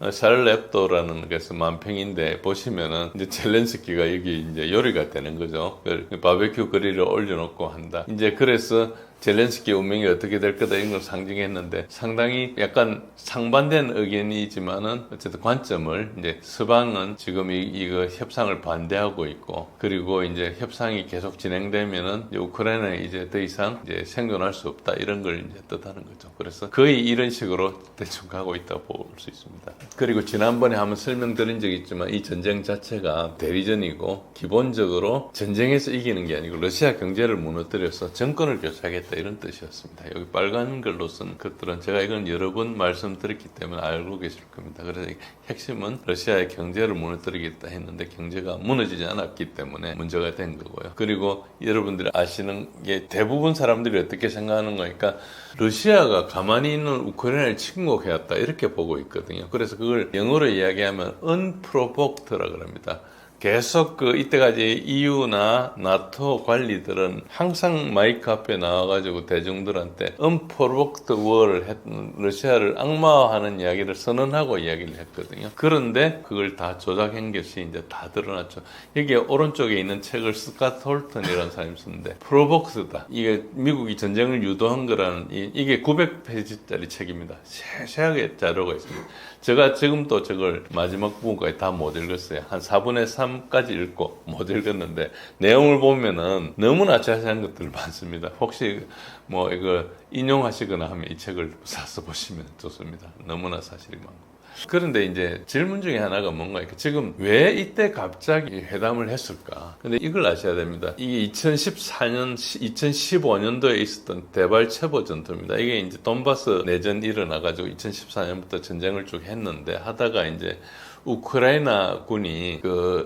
샤를렙도라는 것에서 만평인데 보시면은 이제 젤렌스키가 여기 이제 요리가 되는 거죠. 바베큐 그릴을 올려놓고 한다. 이제 그래서 젤렌스키 운명이 어떻게 될 거다 이런 걸 상징했는데, 상당히 약간 상반된 의견이지만은 어쨌든 관점을, 이제 서방은 지금 이거 협상을 반대하고 있고, 그리고 이제 협상이 계속 진행되면은 이제 우크라이나에 이제 더 이상 이제 생존할 수 없다, 이런 걸 이제 뜻하는 거죠. 그래서 거의 이런 식으로 대충 가고 있다고 볼 수 있습니다. 그리고 지난번에 한번 설명드린 적이 있지만, 이 전쟁 자체가 대리전이고 기본적으로 전쟁에서 이기는 게 아니고 러시아 경제를 무너뜨려서 정권을 교체하겠다, 이런 뜻이었습니다. 여기 빨간 글로 쓴 것들은 제가 이건 여러 번 말씀드렸기 때문에 알고 계실 겁니다. 그래서 핵심은 러시아의 경제를 무너뜨리겠다 했는데 경제가 무너지지 않았기 때문에 문제가 된 거고요. 그리고 여러분들이 아시는 게, 대부분 사람들이 어떻게 생각하는 거니까 러시아가 가만히 있는 우크라이나를 침공해왔다, 이렇게 보고 있거든요. 그래서 그걸 영어로 이야기하면 unprovoked라고 합니다. 계속 이때까지 EU나 나토 관리들은 항상 마이크 앞에 나와가지고 대중들한테 unprovoked war를 러시아를 악마화하는 이야기를 선언하고 이야기를 했거든요. 그런데 그걸 다 조작한 것이 이제 다 드러났죠. 여기 오른쪽에 있는 책을 스캇 홀턴이라는 사람이 썼는데, 프로복스다, 이게 미국이 전쟁을 유도한 거라는, 이게 900페이지짜리 책입니다. 세세하게 자료가 있습니다. 제가 지금도 저걸 마지막 부분까지 다 못 읽었어요. 한 4분의 3까지 읽고 못 읽었는데, 내용을 보면은 너무나 자세한 것들 많습니다. 혹시 뭐 이거 인용하시거나 하면 이 책을 사서 보시면 좋습니다. 너무나 사실이 많고. 그런데 이제 질문 중에 하나가 뭔가, 지금 왜 이때 갑자기 회담을 했을까? 근데 이걸 아셔야 됩니다. 이게 2014년, 2015년도에 있었던 데발체보 전투입니다. 이게 이제 돈바스 내전이 일어나가지고 2014년부터 전쟁을 쭉 했는데, 하다가 이제 우크라이나 군이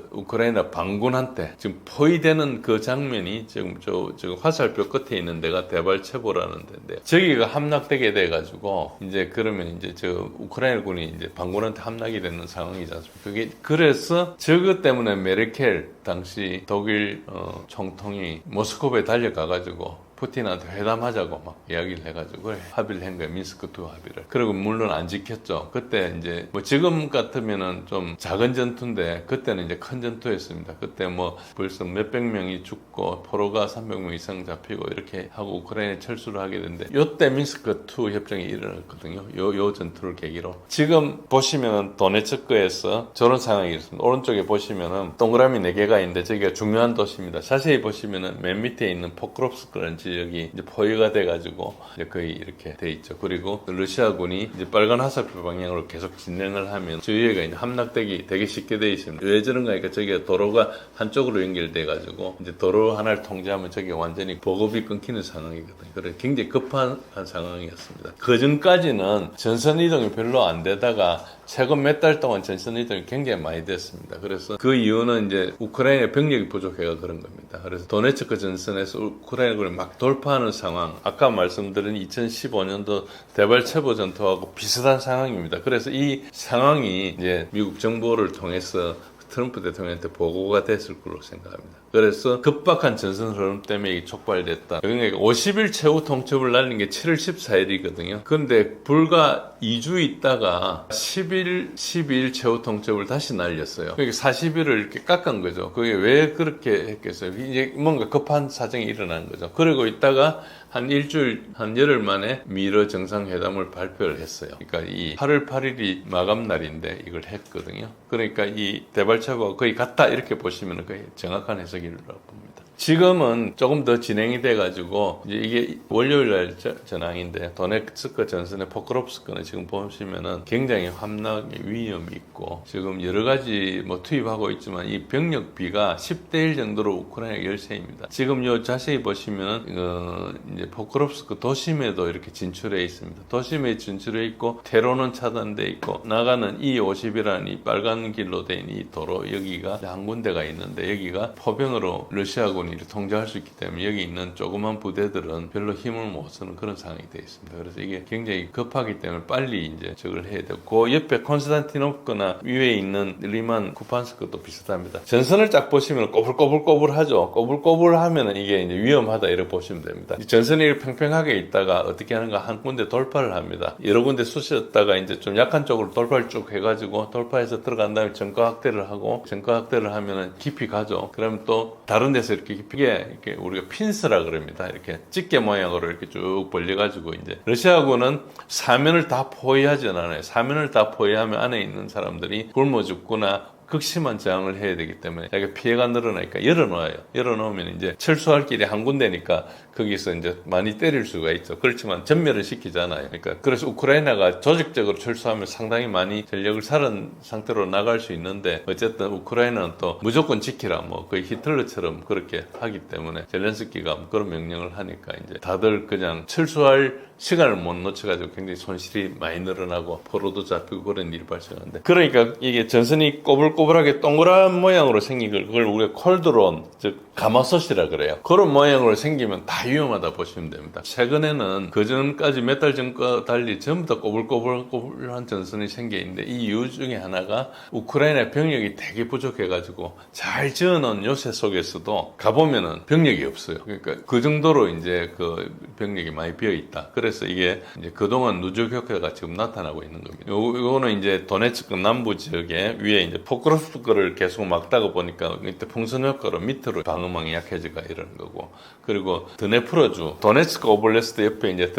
우크라이나 반군한테 지금 포위되는 그 장면이 지금 지금 화살표 끝에 있는 데가 데발체보라는 데인데, 저기가 함락되게 돼가지고 이제 그러면 이제 우크라이나 군이 이제 반군한테 함락이 되는 상황이지 않습니까? 그게 그래서 저것 때문에 메르켈 당시 독일 총통이 모스크바에 달려가가지고 푸틴한테 회담하자고 막 이야기를 해가지고 합의를 한 거예요. 미스크2 합의를. 그리고 물론 안 지켰죠. 그때 이제 뭐 지금 같으면은 좀 작은 전투인데, 그때는 이제 큰 전투였습니다. 그때 뭐 벌써 몇백 명이 죽고 포로가 300명 이상 잡히고 이렇게 하고 우크라이나에 철수를 하게 됐는데, 요때 미스크2 협정이 일어났거든요. 요 전투를 계기로. 지금 보시면은 도네츠크에서 저런 상황이 있습니다. 오른쪽에 보시면은 동그라미 4개가 있는데 저기가 중요한 도시입니다. 자세히 보시면은 맨 밑에 있는 포크롭스크라는 지역이 이제 포위가 돼가지고 이제 거의 이렇게 돼 있죠. 그리고 러시아군이 이제 빨간 화살표 방향으로 계속 진행을 하면 주위에가 이제 함락되기 되게 쉽게 돼 있습니다. 왜 저런가 하니까 저기가 도로가 한쪽으로 연결돼가지고 이제 도로 하나를 통제하면 저기가 완전히 보급이 끊기는 상황이거든요. 그래서 굉장히 급한 상황이었습니다. 그 전까지는 전선 이동이 별로 안 되다가 최근 몇 달 동안 전선 이동이 굉장히 많이 됐습니다. 그래서 그 이유는 이제 우크라이나 병력이 부족해가 그런 겁니다. 그래서 도네츠크 전선에서 우크라이나군이 막 돌파하는 상황, 아까 말씀드린 2015년도 데발체보 전투하고 비슷한 상황입니다. 그래서 이 상황이 이제 미국 정보를 통해서 트럼프 대통령한테 보고가 됐을 걸로 생각합니다. 그래서 급박한 전선 흐름 때문에 이게 촉발됐다. 그러니까 50일 최후 통첩을 날린 게 7월 14일이거든요. 그런데 불과 2주 있다가 10일, 12일 최후 통첩을 다시 날렸어요. 그러니까 40일을 이렇게 깎은 거죠. 그게 왜 그렇게 했겠어요? 이제 뭔가 급한 사정이 일어난 거죠. 그러고 있다가 한 일주일, 한 열흘 만에 미러 정상회담을 발표를 했어요. 그러니까 이 8월 8일이 마감 날인데 이걸 했거든요. 그러니까 이 데발체보가 거의 같다, 이렇게 보시면 거의 정확한 해석이라고 봅니다. 지금은 조금 더 진행이 돼가지고 이제 이게 월요일 날 전황인데 도네츠크 전선의 포크롭스크는 지금 보시면은 굉장히 함락의 위험이 있고 지금 여러 가지 뭐 투입하고 있지만 이 병력비가 10대 1 정도로 우크라이나 열세입니다. 지금 요 자세히 보시면은 이제 포크롭스크 도심에도 이렇게 진출해 있습니다. 도심에 진출해 있고 테로는 차단돼 있고 나가는 E50이라는 이 빨간 길로 된 이 도로 여기가 한 군데가 있는데 여기가 포병으로 러시아군이 통제할 수 있기 때문에 여기 있는 조그만 부대들은 별로 힘을 못 쓰는 그런 상황이 되어 있습니다. 그래서 이게 굉장히 급하기 때문에 빨리 이제 저걸 해야 되고 그 옆에 콘스탄티노프크나 위에 있는 리만 쿠판스크도 비슷합니다. 전선을 딱 보시면 꼬불꼬불꼬불하죠. 꼬불꼬불하면 이게 이제 위험하다 이렇게 보시면 됩니다. 이 전선이 평평하게 있다가 어떻게 하는가 한 군데 돌파를 합니다. 여러 군데 쑤셨다가 이제 좀 약한 쪽으로 돌파를 쭉 해가지고 돌파해서 들어간 다음에 전과 확대를 하고 전과 확대를 하면은 깊이 가죠. 그러면 또 다른 데서 이렇게 깊게 이렇게 우리가 핀스라 그럽니다. 이렇게 집게 모양으로 이렇게 쭉 벌려가지고 이제 러시아군은 사면을 다 포위하지 않아요. 사면을 다 포위하면 안에 있는 사람들이 굶어 죽거나 극심한 저항을 해야 되기 때문에 자기가 피해가 늘어나니까 열어놓아요. 열어놓으면 이제 철수할 길이 한 군데니까 거기서 이제 많이 때릴 수가 있죠. 그렇지만 전멸을 시키잖아요. 그러니까 그래서 우크라이나가 조직적으로 철수하면 상당히 많이 전력을 살은 상태로 나갈 수 있는데 어쨌든 우크라이나는 또 무조건 지키라 뭐 거의 히틀러처럼 그렇게 하기 때문에 젤렌스키가 그런 명령을 하니까 이제 다들 그냥 철수할 시간을 못 놓쳐가지고 굉장히 손실이 많이 늘어나고 포로도 잡히고 그런 일이 발생하는데 그러니까 이게 전선이 꼬불꼬불하게 동그란 모양으로 생긴 그걸 우리가 콜드론 즉 가마솥이라 그래요. 그런 모양으로 생기면 다 위험하다 보시면 됩니다. 최근에는 그 전까지 몇 달 전과 달리 전부 다 꼬불꼬불한 전선이 생겨 있는데 이 이유 중에 하나가 우크라이나 병력이 되게 부족해가지고 잘 지어놓은 요새 속에서도 가보면은 병력이 없어요. 그러니까 그 정도로 이제 그 병력이 많이 비어 있다. 그래서 이게 이제 그동안 누적 효과가 지금 나타나고 있는 겁니다. 요거는 이제 도네츠크 남부 지역에 위에 이제 포크로프스크를 계속 막다가 보니까 이때 풍선 효과로 밑으로 방어망이 약해지가 이러는 거고 그리고 드네프로주 도네츠크 오블레스트 옆에 이제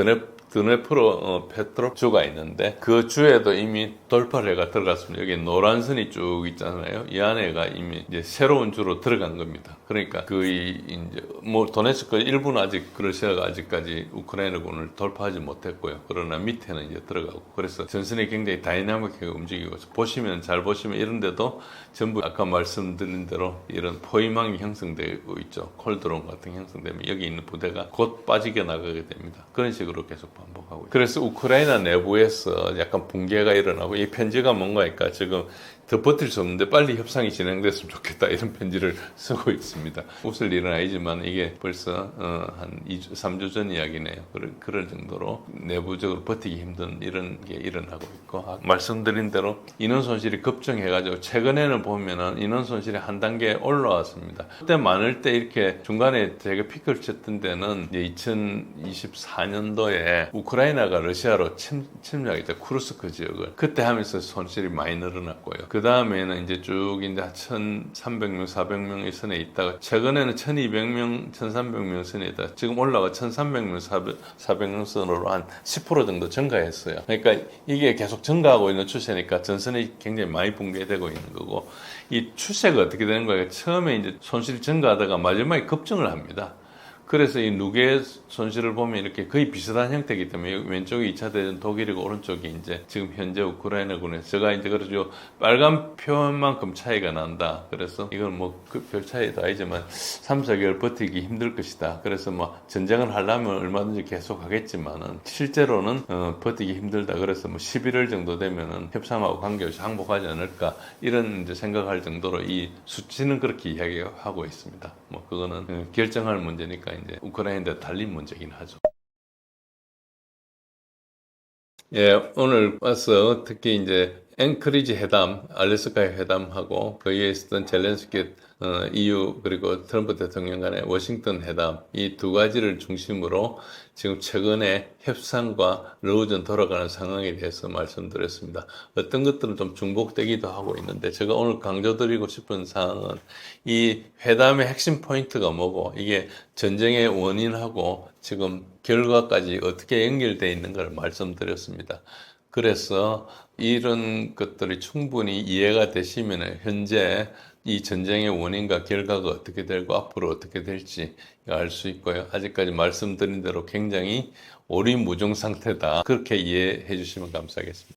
드네프로 페트로주가 있는데 그 주에도 이미 돌파를 해가 들어갔습니다. 여기 노란 선이 쭉 있잖아요. 이 안에가 이미 이제 새로운 주로 들어간 겁니다. 그러니까 그 이제 뭐 도네츠크 일부는 아직 러시아가 아직까지 우크라이나군을 돌파하지 못했고요. 그러나 밑에는 이제 들어가고 그래서 전선이 굉장히 다이나믹하게 움직이고 보시면 잘 보시면 이런 데도 전부 아까 말씀드린 대로 이런 포위망이 형성되고 있죠. 콜드론 같은 게 형성되면 여기 있는 부대가 곧 빠지게 나가게 됩니다. 그런 식으로 계속 반복하고 있어요. 그래서 우크라이나 내부에서 약간 붕괴가 일어나고 이 편지가 뭔가니까 지금 더 버틸 수 없는데 빨리 협상이 진행됐으면 좋겠다 이런 편지를 쓰고 있습니다. 웃을 일은 아니지만 이게 벌써 한 2주, 3주 전 이야기네요. 그럴 정도로 내부적으로 버티기 힘든 이런 게 일어나고 있고 말씀드린 대로 인원 손실이 급증해가지고 최근에는 보면은 인원 손실이 한 단계 올라왔습니다. 그때 많을 때 이렇게 중간에 되게 피크를 쳤던 데는 이제 2024년도에 우크라이나가 러시아로 침략했죠. 쿠르스크 지역을. 그때 하면서 손실이 많이 늘어났고요. 그 다음에는 이제 쭉 이제 1,300명, 400명의 선에 있다가 최근에는 1,200명, 1,300명 선에 있다가 지금 올라가 1,300명, 400명 선으로 한 10% 정도 증가했어요. 그러니까 이게 계속 증가하고 있는 추세니까 전선이 굉장히 많이 붕괴되고 있는 거고 이 추세가 어떻게 되는 거예요? 처음에 이제 손실이 증가하다가 마지막에 급증을 합니다. 그래서 이 누계 손실을 보면 이렇게 거의 비슷한 형태이기 때문에 왼쪽이 2차 대전 독일이고 오른쪽이 이제 지금 현재 우크라이나군에서 제가 이제 그러죠. 빨간 표현만큼 차이가 난다. 그래서 이건 뭐 별 차이도 아니지만 3, 4개월 버티기 힘들 것이다. 그래서 뭐 전쟁을 하려면 얼마든지 계속 하겠지만은 실제로는 버티기 힘들다. 그래서 뭐 11월 정도 되면은 협상하고 관계없이 항복하지 않을까 이런 이제 생각할 정도로 이 수치는 그렇게 이야기하고 있습니다. 뭐 그거는 결정할 문제니까 이제 우크라이나에 달린 문제긴 하죠. 예, 오늘 와서 특히 이제 앵커리지 회담, 알래스카의 회담하고 거기에 있었던 젤렌스키 EU 그리고 트럼프 대통령 간의 워싱턴 회담 이 두 가지를 중심으로 지금 최근에 협상과 러우전 돌아가는 상황에 대해서 말씀드렸습니다. 어떤 것들은 좀 중복되기도 하고 있는데 제가 오늘 강조드리고 싶은 사항은 이 회담의 핵심 포인트가 뭐고 이게 전쟁의 원인하고 지금 결과까지 어떻게 연결되어 있는 걸 말씀드렸습니다. 그래서 이런 것들이 충분히 이해가 되시면 현재 이 전쟁의 원인과 결과가 어떻게 되고 앞으로 어떻게 될지 알 수 있고요. 아직까지 말씀드린 대로 굉장히 오리무중 상태다. 그렇게 이해해 주시면 감사하겠습니다.